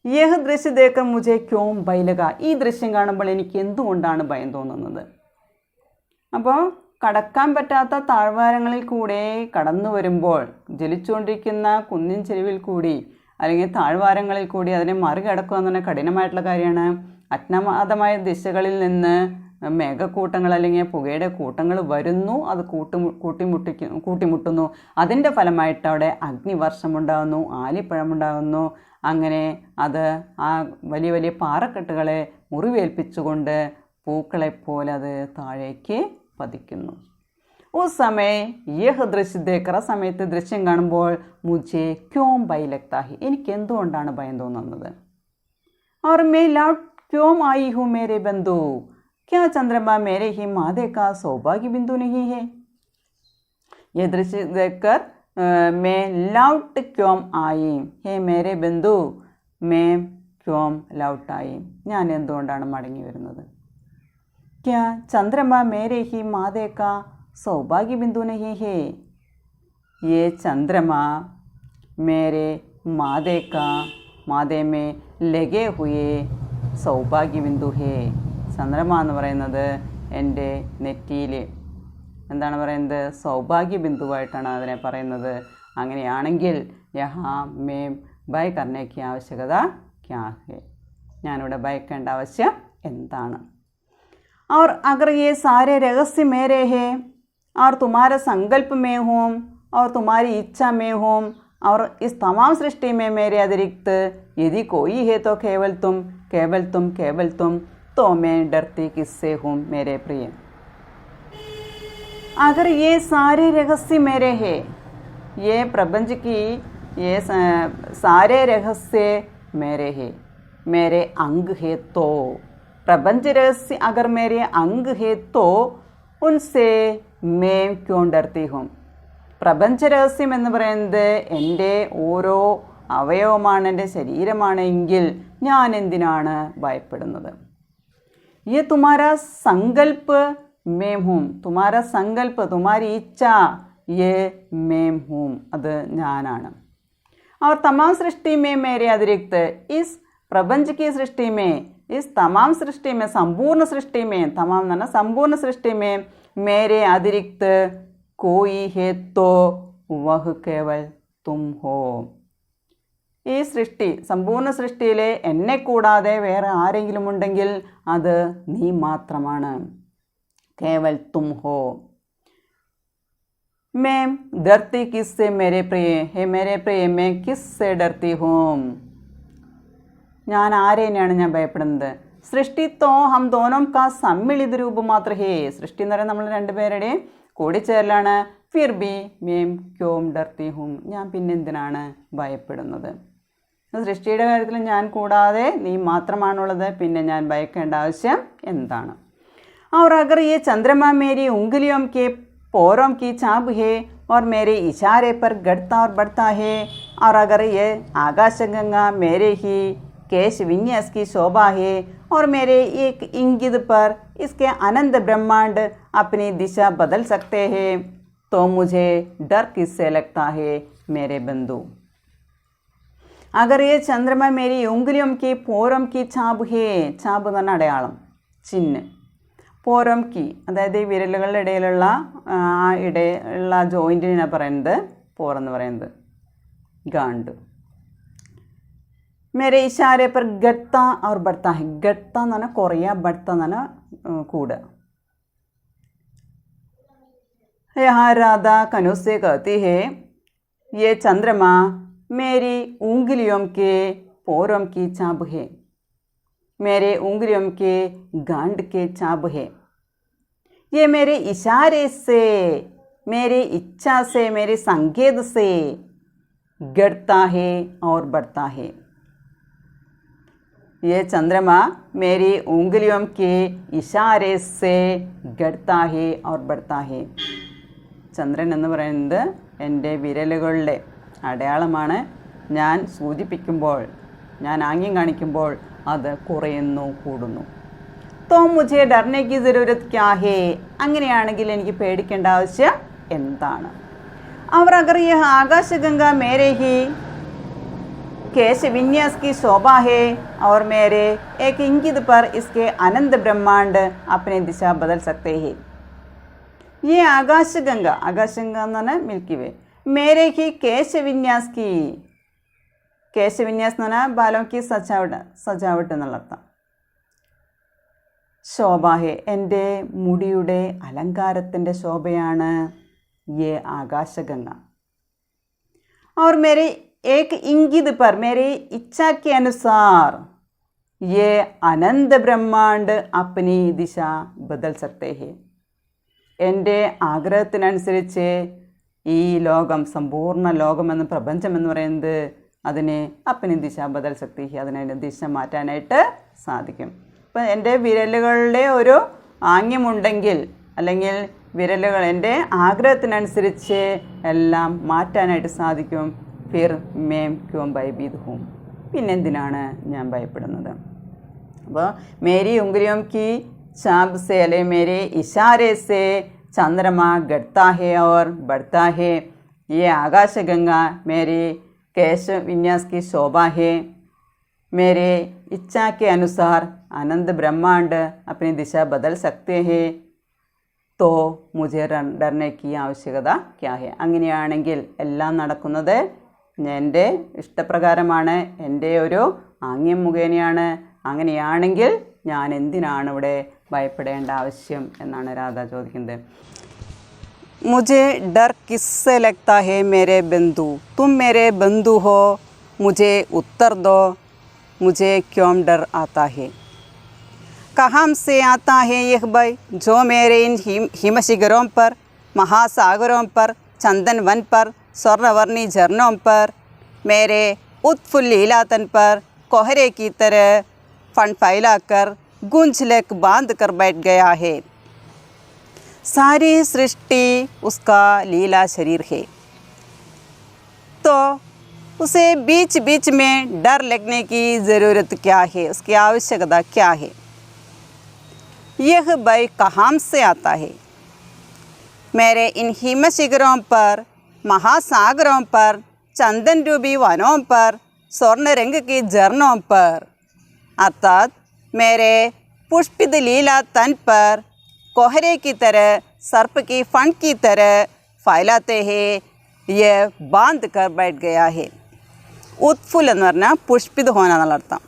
യഹ് ദൃശ്യ ദേക്കർ മുझे ക്യോം ഭയ ലഗാ. ഈ ദൃശ്യം കാണുമ്പോൾ എനിക്ക് എന്തുകൊണ്ടാണ് ഭയം തോന്നുന്നത്? അപ്പോൾ കടക്കാൻ പറ്റാത്ത താഴ്വാരങ്ങളിൽ കൂടെ കടന്നു വരുമ്പോൾ, ജ്വലിച്ചുകൊണ്ടിരിക്കുന്ന കുന്നിൻ ചെരുവിൽ കൂടി അല്ലെങ്കിൽ താഴ്വാരങ്ങളിൽ കൂടി അതിനെ മറികടക്കുക എന്ന് പറഞ്ഞാൽ കഠിനമായിട്ടുള്ള കാര്യമാണ്. അജ്ഞാതമായ ദിശകളിൽ നിന്ന് മേഘക്കൂട്ടങ്ങൾ അല്ലെങ്കിൽ പുകയുടെ കൂട്ടങ്ങൾ വരുന്നു, അത് കൂട്ടിമുട്ടുന്നു. അതിൻ്റെ ഫലമായിട്ട് അവിടെ അഗ്നിവർഷമുണ്ടാകുന്നു, ആലിപ്പഴമുണ്ടാകുന്നു. അങ്ങനെ അത് ആ വലിയ വലിയ പാറക്കെട്ടുകളെ മുറിവേൽപ്പിച്ചുകൊണ്ട് പൂക്കളെപ്പോലെ അത് താഴേക്ക് പതിക്കുന്നു. ഉസ് സമയം യഹ് ദൃശ്യ ദേക്കർ, ആ സമയത്ത് ദൃശ്യം കാണുമ്പോൾ മുझे ക്യോം ഭയ ലഗ്താ ഹേ, എനിക്ക് എന്തുകൊണ്ടാണ് ഭയം തോന്നുന്നത്? और मैं लौट क्यों आई हूँ मेरे बंधु, क्या चंद्रमा मेरे ही मादे का सौभाग्य बिंदु नहीं है? ये दृश्य देखकर मैं लौट क्यों आई हे मेरे बंधु, मैं क्यों लौट आई, ഞാൻ എന്തുകൊണ്ടാണ് മടങ്ങി വരുന്നത്? क्या चंद्रमा मेरे ही मादे का सौभाग्य बिंदु नहीं है? ये चंद्रमा मेरे मादे में लगे हुए സൗഭാഗ്യ ബിന്ദു ഹേ. ചന്ദ്രമ എന്ന് പറയുന്നത് എൻ്റെ നെറ്റിയിൽ എന്താണ് പറയുന്നത്, സൗഭാഗ്യ ബിന്ദുവായിട്ടാണ് അതിനെ പറയുന്നത്. അങ്ങനെയാണെങ്കിൽ യഹാ മേം ഭയ കർണയ്ക്ക് ആവശ്യകത ക്യാ ഹേ, ഞാനിവിടെ ഭയക്കേണ്ട ആവശ്യം എന്താണ്? और अगर ये सारे रहस्य मेरे हैं और तुम्हारे संकल्प में हूँ और तुम्हारी इच्छा में हूँ और इस तमाम सृष्टि में मेरे अतिरिक्त यदि कोई है तो केवल तुम, तो मैं डरती किससे हूँ मेरे प्रिय? अगर ये सारे रहस्य मेरे हैं, ये प्रपंच की ये सारे रहस्य मेरे हैं, मेरे अंग है तो, प्रपंच रहस्य अगर मेरे अंग है तो उनसे मैं क्यों डरती हूँ? പ്രപഞ്ച രഹസ്യം എന്ന് പറയുന്നത് എൻ്റെ ഓരോ അവയവമാണ്, എൻ്റെ ശരീരമാണെങ്കിൽ ഞാൻ എന്തിനാണ് ഭയപ്പെടുന്നത്? ये तुम्हारा संकल्प मैं हूँ, तुम्हारा संकल्प तुम्हारी इच्छा ये मैं हूँ, അത് ഞാനാണ്. और तमाम सृष्टि में मेरे अतिरिक्त इस प्रपंच की सृष्टि में, इस तमाम सृष्टि में, संपूर्ण सृष्टि में, तमाम ना संपूर्ण सृष्टि में मेरे अतिरिक्त कोई है तो वह केवल तुम हो. ഈ സൃഷ്ടി, സമ്പൂർണ്ണ സൃഷ്ടിയിലെ എന്നെ കൂടാതെ വേറെ ആരെങ്കിലും ഉണ്ടെങ്കിൽ അത് നീ മാത്രമാണ്. കേവൽ തും ഹോ. मैं डरती किससे मेरे प्रिय, हे मेरे प्रिय मैं किससे डरती हूँ? ഞാൻ ആരെയാണ് ഞാൻ ഭയപ്പെടുന്നത്? സൃഷ്ടിത്തോ ഹം ദോനോം കാ സമ്മിളിത രൂപ മാത്ര ഹേ. സൃഷ്ടി എന്ന് പറയുന്നത് നമ്മൾ രണ്ടുപേരുടെയും കൂടിച്ചേരലാണ്. ഫിർ ബി മേം ക്യോം ഡർത്തി ഹും, ഞാൻ പിന്നെന്തിനാണ് ഭയപ്പെടുന്നത്? സൃഷ്ടിയുടെ കാര്യത്തിൽ ഞാൻ കൂടാതെ നീ മാത്രമാണുള്ളത്, പിന്നെ ഞാൻ ഭയക്കേണ്ട ആവശ്യം എന്താണ്? और अगर ये चंद्रमा मेरी उंगलियों के पोरों की चाप है और मेरे इशारे पर घटता और बढ़ता है, और अगर ये आकाशगंगा मेरे ही केश विन्यास की शोभा है और मेरे एक इंगित पर इसके अनंत ब्रह्मांड अपनी दिशा बदल सकते हैं, तो मुझे डर किससे लगता है मेरे बंधु? अगर ये चंद्रमा मेरी उंगलियों की पोरों की छाप है, छाप എന്ന അടയാളം, ചിഹ്നം. പോരം കി അതായത് ഈ വിരലുകളുടെ ഇടയിലുള്ള ഇടയിലുള്ള ജോയിൻറ്റിനെ പറയുന്നത് പോറെന്ന് പറയുന്നത് ഗാണ്ട്. मेरे इशारे पर घटता और बढ़ता है. घटता എന്ന് പറഞ്ഞാൽ കുറയുക, बढ़ता എന്ന് പറഞ്ഞാൽ കൂടുക. यहाँ राधा कनुज से कहती है, ये चंद्रमा मेरी उंगलियों के पोरों की चाब है, मेरे उंगलियों के गांड के चाब है. ये मेरे इशारे से, मेरी इच्छा से, मेरे संकेत से गिरता है और बढ़ता है. ये चंद्रमा मेरी उंगलियों के इशारे से गिरता है और बढ़ता है. ചന്ദ്രൻ എന്ന് പറയുന്നത് എൻ്റെ വിരലുകളുടെ അടയാളമാണ്. ഞാൻ സൂചിപ്പിക്കുമ്പോൾ, ഞാൻ ആംഗ്യം കാണിക്കുമ്പോൾ അത് കുറയുന്നു, കൂടുന്നു. तो मुझे डरने की ज़रूरत क्या है? അങ്ങനെയാണെങ്കിൽ എനിക്ക് പേടിക്കേണ്ട ആവശ്യം എന്താണ്? और अगर यह आकाशगंगा मेरे ही केश विन्यास की शोभा है और मेरे एक इंगित पर इसके अनंत ब्रह्मांड अपनी दिशा बदल सकते हैं. ये आकाशगंगा, आकाशगंगा എന്ന് പറഞ്ഞാൽ മിൽക്കി വേ, मेरे ही केश विन्यास की, केश विन्यास എന്ന് പറഞ്ഞാൽ ബാലോं की സജാവട്ട് എന്നുള്ള അർത്ഥം. ശോഭ ഹെ, എൻ്റെ മുടിയുടെ അലങ്കാരത്തിൻ്റെ ശോഭയാണ് ये आकाशगंगा. और मेरे एक इंगित पर, मेरी इच्छा के अनुसार ये अनंत ब्रह्मांड अपनी दिशा बदल सकते हैं. എൻ്റെ ആഗ്രഹത്തിനനുസരിച്ച് ഈ ലോകം, സമ്പൂർണ്ണ ലോകമെന്ന്, പ്രപഞ്ചമെന്ന് പറയുന്നത് അതിനെ അപ്പനി ദിശ ബദൽ ശക്തി, അതിനെ ദിശ മാറ്റാനായിട്ട് സാധിക്കും. അപ്പം എൻ്റെ വിരലുകളുടെ ഒരു ആംഗ്യമുണ്ടെങ്കിൽ, അല്ലെങ്കിൽ വിരലുകൾ എൻ്റെ ആഗ്രഹത്തിനനുസരിച്ച് എല്ലാം മാറ്റാനായിട്ട് സാധിക്കും. ഫിർ മേം ക്യോം ഭയഭീത് ഹൂം, പിന്നെന്തിനാണ് ഞാൻ ഭയപ്പെടുന്നത്? അപ്പോൾ മേരി ഉംഗലിയോം കി चाब से, अले मेरे इशारे से चंद्रमा घटता है और बढ़ता है. ये आकाशगंगा मेरे केश विन्यास की शोभा है, मेरे इच्छा के अनुसार अनंत ब्रह्मांड अपनी दिशा बदल सकते हैं. तो मुझे डरने की आवश्यकता क्या है? അങ്ങനെയാണെങ്കിൽ എല്ലാം നടക്കുന്നത് എൻ്റെ ഇഷ്ടപ്രകാരമാണ്, എൻ്റെ ഒരു ആംഗ്യം മുഖേനയാണ്. അങ്ങനെയാണെങ്കിൽ ഞാൻ എന്തിനാണ് ഇവിടെ ഭയപ്പെടേണ്ട ആവശ്യം എന്നാണ് രാധ ചോദിക്കുന്നത്. मुझे डर किससे लगता है मेरे बंधु? तुम मेरे बंधु हो, मुझे उत्तर दो, मुझे क्यों डर आता है? कहाँ से आता है यह भय जो मेरे इन हिमशिखरों पर, महासागरों पर, चंदन वन पर, स्वर्णवर्णी झरनों पर, मेरे उत्फुल्ल लीलातन पर कोहरे की तरह फन फैलाकर गुंजलक बांध कर बैठ गया है. सारी सृष्टि उसका लीला शरीर है, तो उसे बीच बीच में डर लगने की ज़रूरत क्या है? उसकी आवश्यकता क्या है? यह भय कहाँ से आता है? मेरे इन हिमशिखरों पर, महासागरों पर, चंदन रूपी वनों पर, स्वर्ण रंग के झरनों पर, अर्थात मेरे पुष्पित लीला तन पर कोहरे की तरह, सर्प की फन की तरह फैलाते हैं, ये बांध कर बैठ गया है. उत्फुल എന്ന് പറഞ്ഞാൽ പുഷ്പിത് ഹോന എന്നുള്ള അർത്ഥം.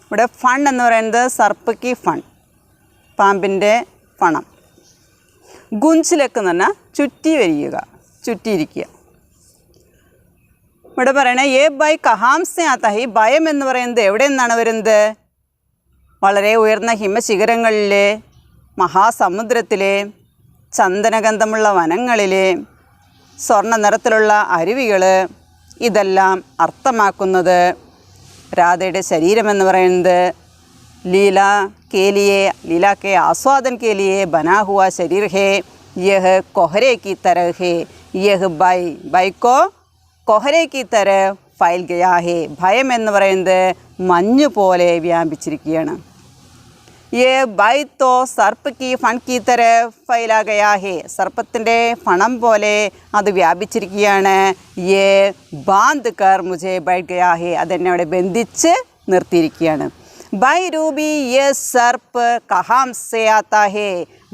ഇവിടെ ഫൺ എന്ന് പറയുന്നത് സർപ്പ് കി ഫൺ, പാമ്പിൻ്റെ ഫണം. ഗുഞ്ചിലക്ക് എന്ന് പറഞ്ഞാൽ ചുറ്റി വരിക, ചുറ്റിയിരിക്കുക. ഇവിടെ പറയണേ ഏ ഭയ കഹാം സെ ആത്താ ഹി, ഭയം എന്ന് പറയുന്നത് എവിടെ നിന്നാണ് വരുന്നത്? വളരെ ഉയർന്ന ഹിമശിഖരങ്ങളിലെ, മഹാസമുദ്രത്തിലെ, ചന്ദനഗന്ധമുള്ള വനങ്ങളിലെ, സ്വർണ്ണ നിറത്തിലുള്ള അരുവികൾ, ഇതെല്ലാം അർത്ഥമാക്കുന്നത് രാധയുടെ ശരീരമെന്ന് പറയുന്നത് ലീല के आस्वादन के लिए बना हुआ शरीर है. यह कोहरे की तरह है, यह भय को कोहरे की तरह फैल गया है. ഭയം എന്ന് പറയുന്നത് മഞ്ഞ് പോലെ വ്യാപിച്ചിരിക്കുകയാണ്. ये भय तो सर्प की फण की तरह फैला गया है, സർപ്പത്തിൻ്റെ ഫണം പോലെ അത് വ്യാപിച്ചിരിക്കുകയാണ്. ये बांध कर मुझे बैठ गया है, അതെന്നെ അവിടെ ബന്ധിച്ച് നിർത്തിയിരിക്കുകയാണ്. ഭയ രൂപി ये सर्प कहाँ से आता है,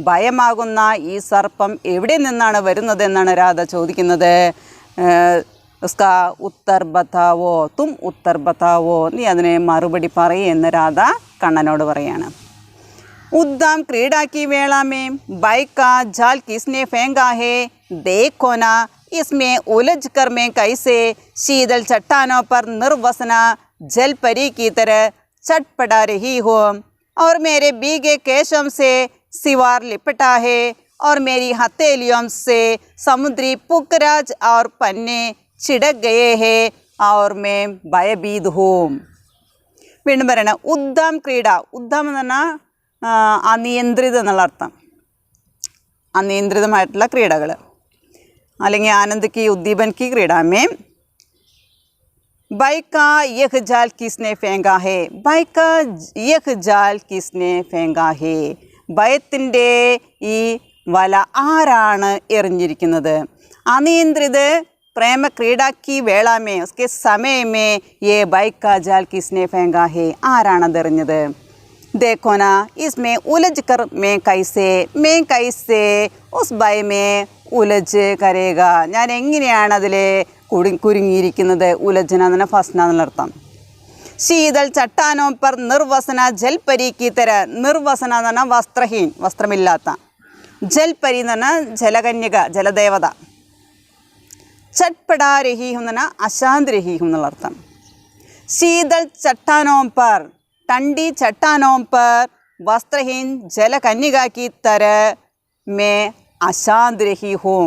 ഭയമാകുന്ന ഈ സർപ്പം എവിടെ നിന്നാണ് വരുന്നതെന്നാണ് രാധ ചോദിക്കുന്നത്. ഉസ്കാ ഉത്തർ ബതാവോ, തും ഉത്തർ ബതാവോ, നീ അതിനെ മറുപടി പറയെന്ന് രാധ കണ്ണനോട് പറയാണ്. उद्दाम क्रीड़ा की वेला में बाइक का जाल किसने फेंका है, देखो ना इसमें उलझ कर मैं कैसे शीतल चट्टानों पर निर्वसना जल परी की तरह चटपटा रही हूँ, और मेरे भीगे केशों से सिवार लिपटा है, और मेरी हथेलियों से समुद्री पुकराज और पन्ने छिड़क गए हैं, और मैं भयभीत हूँ. വീണ്ടും പറയണം, ഉദ്ദാം ക്രീഡ. ഉദ്ദാം എന്ന് പറഞ്ഞാൽ അനിയന്ത്രിതം എന്നുള്ള അർത്ഥം. അനിയന്ത്രിതമായിട്ടുള്ള ക്രീഡകൾ അല്ലെങ്കിൽ ആനന്ദ് കി ഉദ്ദീപൻ കി ക്രീഡ മേ ബൈക്കാ യഹ് ജാൽ കിസ്നെ ഫേങ്കാ ഹേ, ബൈക്കാ യഹ് ജാൽ കിസ്നെ ഫേങ്കാ ഹേ, ഭയത്തിൻ്റെ ഈ വല ആരാണ് എറിഞ്ഞിരിക്കുന്നത്. അനിയന്ത്രിത പ്രേമ ക്രീഡാ കി വേള മേ ഉസ്കെ സമയ മേ യേ ബൈക്കാ ജാൽ കിസ്നെ ഫേങ്കാ ഹേ, ആരാണത് എറിഞ്ഞത്. देखो ना इसमें उलझ कर मैं कैसे उस भय में ഉലജ് കരയുക, ഞാൻ എങ്ങനെയാണ് അതിൽ കുരുങ്ങിയിരിക്കുന്നത്. ഉലജന എന്ന ഫസ്ന എന്നർത്ഥം. ശീതൽ ചട്ടാനോ പർ നിർവസന ജൽപരി കി തര, നിർവസന എന്ന് പറഞ്ഞാൽ വസ്ത്രഹീൻ, വസ്ത്രമില്ലാത്ത. ജൽപരി എന്ന് പറഞ്ഞാൽ ജലകന്യക, ജലദേവത. ചട്പടാ രഹീഹും എന്ന് പറഞ്ഞാൽ അശാന്ത് രഹീഹും എന്നുള്ള അർത്ഥം. ശീതൽ ചട്ടാനോ പർ, ठंडी चट्टानों पर वस्त्रहीन जल कन्यका की तरह मैं अशांत रही हूँ.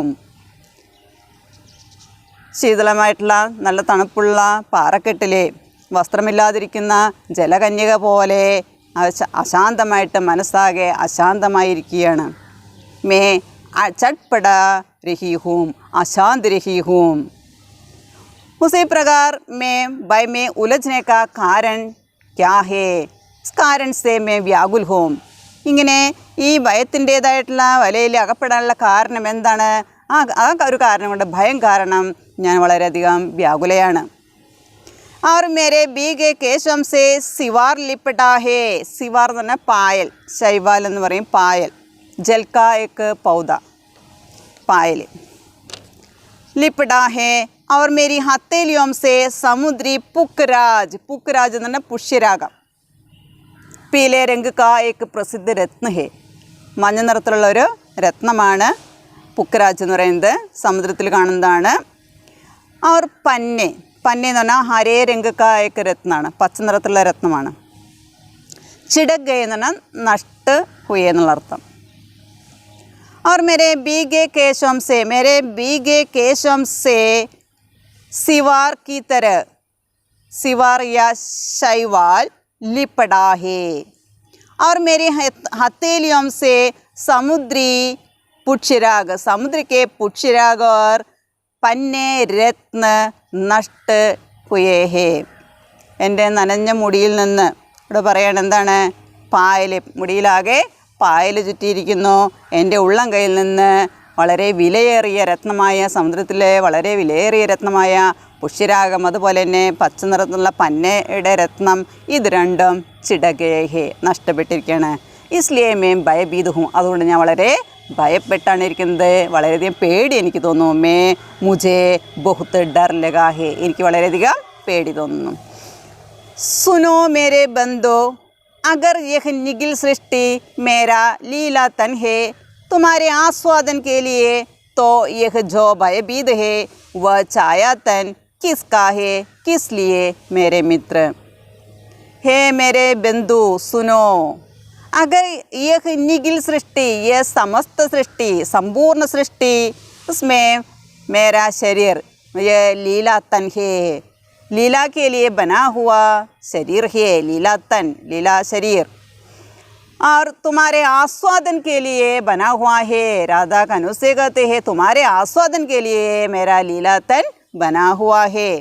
ശീതളമായിട്ടുള്ള നല്ല തണുപ്പുള്ള പാറക്കെട്ടിലെ വസ്ത്രമില്ലാതിരിക്കുന്ന ജലകന്യക പോലെ അശാന്തമായിട്ട് മനസ്സാകെ അശാന്തമായിരിക്കുകയാണ്. മേ ചട്പട രഹി ഹൂം, അശാന്ത് രഹി ഹൂം. ഉസി പ്രകാർ മേ ഭയ മേ ഉലझने का कारण ക്യാ ഹേ, കാരണം സേ മേ വ്യാകുൽ ഹോം. ഇങ്ങനെ ഈ ഭയത്തിൻ്റേതായിട്ടുള്ള വലയിൽ അകപ്പെടാനുള്ള കാരണം എന്താണ്? ആ ഒരു കാരണം കൊണ്ട്, ഭയം കാരണം ഞാൻ വളരെയധികം വ്യാകുലയാണ്. और मेरे भीगे केशों से सिवार लिपटा है, सिवार എന്ന് പറഞ്ഞാൽ പായൽ, ശൈവാൽ എന്ന് പറയും പായൽ. ജൽക്ക एक पौधा, പായൽ. लिपटा है और मेरी हथेलियों से समुद्री पुकराज, पुकराज എന്ന് പറഞ്ഞാൽ പുഷ്യരാഗം. പീലെ രംഗ് കാ एक പ്രസിദ്ധ രത്ന ഹേ, മഞ്ഞ നിറത്തിലുള്ള ഒരു രത്നമാണ് പുക്കരാജ് എന്ന് പറയുന്നത്, സമുദ്രത്തിൽ കാണുന്നതാണ്. और പന്നെ, പന്നെ എന്ന് പറഞ്ഞാൽ ഹരേ രംഗ് കാ एक രത്നമാണ്, പച്ച നിറത്തിലുള്ള രത്നമാണ്. ചിടക് ഗയ എന്ന് പറഞ്ഞാൽ നഷ്ട ഹുയെ എന്നുള്ള അർത്ഥം. और मेरे भीगे केशों से, मेरे भीगे केशों से सिवार की तरह, सिवार या शैवाल लिपटा है. और मेरी हथेलियों से समुद्री पुष्यराग, समुद्र के पुष्यराग और पन्ने रत्न नष्ट हुए हैं. എൻ്റെ നനഞ്ഞ മുടിയിൽ നിന്ന്, ഇവിടെ പറയണം എന്താണ്, പായൽ, മുടിയിലാകെ പായൽ ചുറ്റിയിരിക്കുന്നു. എൻ്റെ ഉള്ളം കയ്യിൽ നിന്ന് വളരെ വിലയേറിയ രത്നമായ, സമുദ്രത്തിലെ വളരെ വിലയേറിയ രത്നമായ പുഷ്യരാഗം, അതുപോലെ തന്നെ പച്ച നിറത്തിലുള്ള പന്നയുടെ രത്നം, ഇത് രണ്ടും ചിടകേഹേ, നഷ്ടപ്പെട്ടിരിക്കുകയാണ്. ഇസ്ലിയെ മേം ഭയഭീത് ഹും, അതുകൊണ്ട് ഞാൻ വളരെ ഭയപ്പെട്ടാണ് ഇരിക്കുന്നത്, വളരെയധികം പേടി എനിക്ക് തോന്നുന്നു. മേ മുജേ ബഹുത്ത് ഡർ ലഗാ ഹേ, എനിക്ക് വളരെയധികം പേടി തോന്നുന്നു. സുനോ മേരെ ബന്ധോ अगर यह निगिल सृष्टि मेरा लीलातन है, तुम्हारे आस्वादन के लिए तो यह जो भयभीत है वह छायातन किसका है, किस लिए मेरे मित्र. हे मेरे बंधु सुनो, अगर यह निगिल सृष्टि, यह समस्त सृष्टि, संपूर्ण सृष्टि, उसमें मेरा शरीर यह लीलातन है, लीला के लिए बना हुआ शरीर है, लीला तन, लीला शरीर. और तुम्हारे आस्वादन के लिए बना हुआ है, राधा का अनुसे कहते हैं तुम्हारे आस्वादन के लिए मेरा लीला तन बना हुआ है.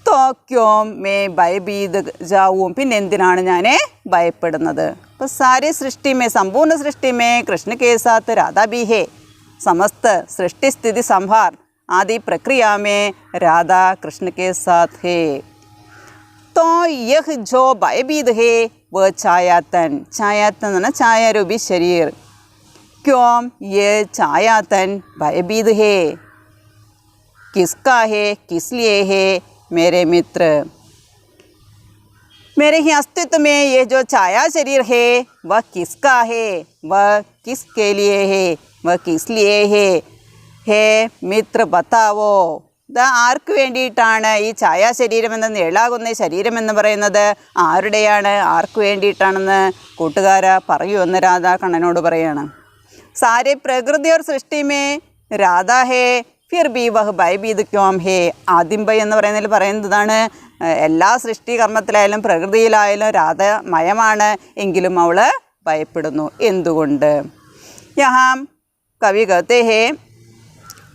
तो क्यों मैं भयभीत जाऊँ, പിന്നെ എന്തിനാണ് ഞാൻ ഭയപ്പെടുന്നത്. അപ്പോൾ सारी सृष्टि में, संपूर्ण सृष्टि में कृष्ण के साथ राधा भी है. समस्त सृष्टि स्थिति संहार आदि प्रक्रिया में राधा कृष्ण के साथ है. तो यह जो भयभीत है वह छायातन, छायातन ना छाया रूपी शरीर. क्यों ये छायातन भयभीत है. किसका है, किस लिए है मेरे मित्र। मेरे ही अस्तित्व में ये जो छाया शरीर है वह किसका है, वह किसके लिए है, वह किस लिए है, ഹേ മിത്ര ബത്താവോ. ഇത് ആർക്ക് വേണ്ടിയിട്ടാണ് ഈ ഛായാശരീരമെന്ന നിഴലാകുന്ന ശരീരമെന്ന് പറയുന്നത്? ആരുടെയാണ്, ആർക്ക് വേണ്ടിയിട്ടാണെന്ന് കൂട്ടുകാരാ പറയൂ എന്ന് രാധ കണ്ണനോട് പറയാണ്. സാരെ പ്രകൃതി ഓർ സൃഷ്ടി മേ രാധ ഹേ ഫിർ ബി വഹ് ഭയഭീത് ക്യോം ഹേ. ആദിം ഭയ് എന്ന് പറയുന്നതിൽ പറയുന്നതാണ് എല്ലാ സൃഷ്ടികർമ്മത്തിലായാലും പ്രകൃതിയിലായാലും രാധ മയമാണ്, എങ്കിലും അവൾ ഭയപ്പെടുന്നു. എന്തുകൊണ്ട്? യഹാം കവി कहते हैं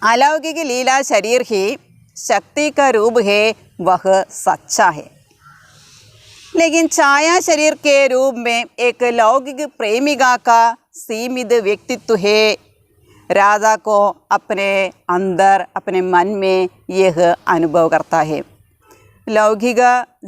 अलौकिक लीला शरीर ही शक्ति का रूप है, वह सच्चा है, लेकिन छाया शरीर के रूप में एक लौकिक प्रेमिका का सीमित व्यक्तित्व है. राधा को अपने अंदर अपने मन में यह अनुभव करता है. ലൗകിക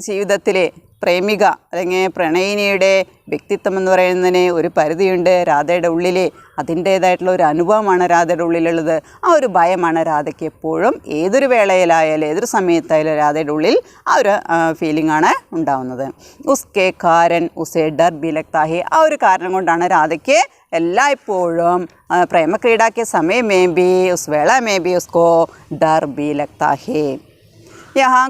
ജീവിതത്തിലെ പ്രേമിക അല്ലെങ്കിൽ പ്രണയിനിയുടെ വ്യക്തിത്വം എന്ന് പറയുന്നതിന് ഒരു പരിധിയുണ്ട്. രാധയുടെ ഉള്ളിൽ അതിൻ്റേതായിട്ടുള്ള ഒരു അനുഭവമാണ് രാധയുടെ ഉള്ളിലുള്ളത്. ആ ഒരു ഭയമാണ് രാധയ്ക്ക് എപ്പോഴും ഏതൊരു വേളയിലായാലും ഏതൊരു സമയത്തായാലും രാധയുടെ ഉള്ളിൽ ആ ഒരു ഫീലിംഗാണ് ഉണ്ടാവുന്നത്. ഉസ്കെ കാരൻ ഉസേ ഡർ ബി ലഗ്താ ഹേ. ആ ഒരു കാരണം കൊണ്ടാണ് രാധയ്ക്ക് എല്ലായ്പ്പോഴും പ്രേമക്രീഡാക്കിയ സമയമേ ബി ഉസ് വേള മേ ബി ഉസ്കോ ഡർ ബി ലഗ്താ ഹേ. यहाँ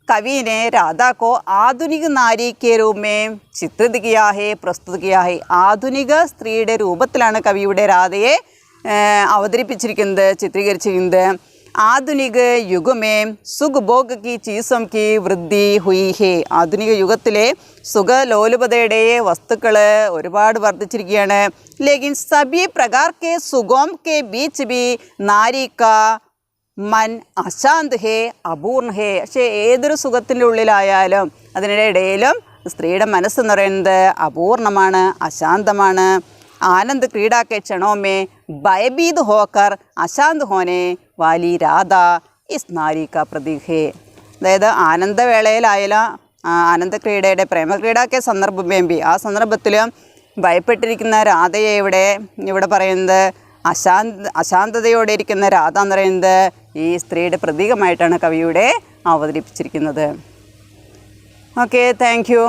कवि ने राधा को आधुनिक नारी के रूप में चित्रित किया है, प्रस्तुत किया है. ആധുനിക സ്ത്രീയുടെ രൂപത്തിലാണ് കവിയുടെ രാധയെ അവതരിപ്പിച്ചിരിക്കുന്നത്, ചിത്രീകരിച്ചിരിക്കുന്നത്. ആധുനിക യുഗമേ സുഖഭോഗ് കി ചീസം കി വൃദ്ധി ഹുയി ഹേ. ആധുനിക യുഗത്തിലെ സുഖലോലുപതയുടെ വസ്തുക്കൾ ഒരുപാട് വർദ്ധിച്ചിരിക്കുകയാണ്. ലേക്കിൻ സബി പ്രകാർ കെ സുഖോം കെ ബീച്ച് ബി നാരി കാ മൻ അശാന്ത് ഹേ അപൂർണ ഹേ. പക്ഷേ ഏതൊരു സുഖത്തിൻ്റെ ഉള്ളിലായാലും അതിനിടയിലും സ്ത്രീയുടെ മനസ്സെന്ന് പറയുന്നത് അപൂർണമാണ്, അശാന്തമാണ്. ആനന്ദ് ക്രീഡാക്കെ ക്ഷണോമേ ഭയഭീത് ഹോക്കർ അശാന്ത് ഹോനെ വാലി രാധ ഇസ് നാരി കാ പ്രതീക് ഹേ. അതായത് ആനന്ദവേളയിലായാലും ആനന്ദക്രീഡയുടെ പ്രേമക്രീഡാക്കെ സന്ദർഭമേമ്പി ആ സന്ദർഭത്തിൽ ഭയപ്പെട്ടിരിക്കുന്ന രാധയെ ഇവിടെ പറയുന്നത് അശാന്തതയോടെ ഇരിക്കുന്ന രാധ എന്ന് പറയുന്നത് ഈ സ്ത്രീയുടെ പ്രതീകമായിട്ടാണ് കവിയുടെ അവതരിപ്പിച്ചിരിക്കുന്നത്. Okay, thank you.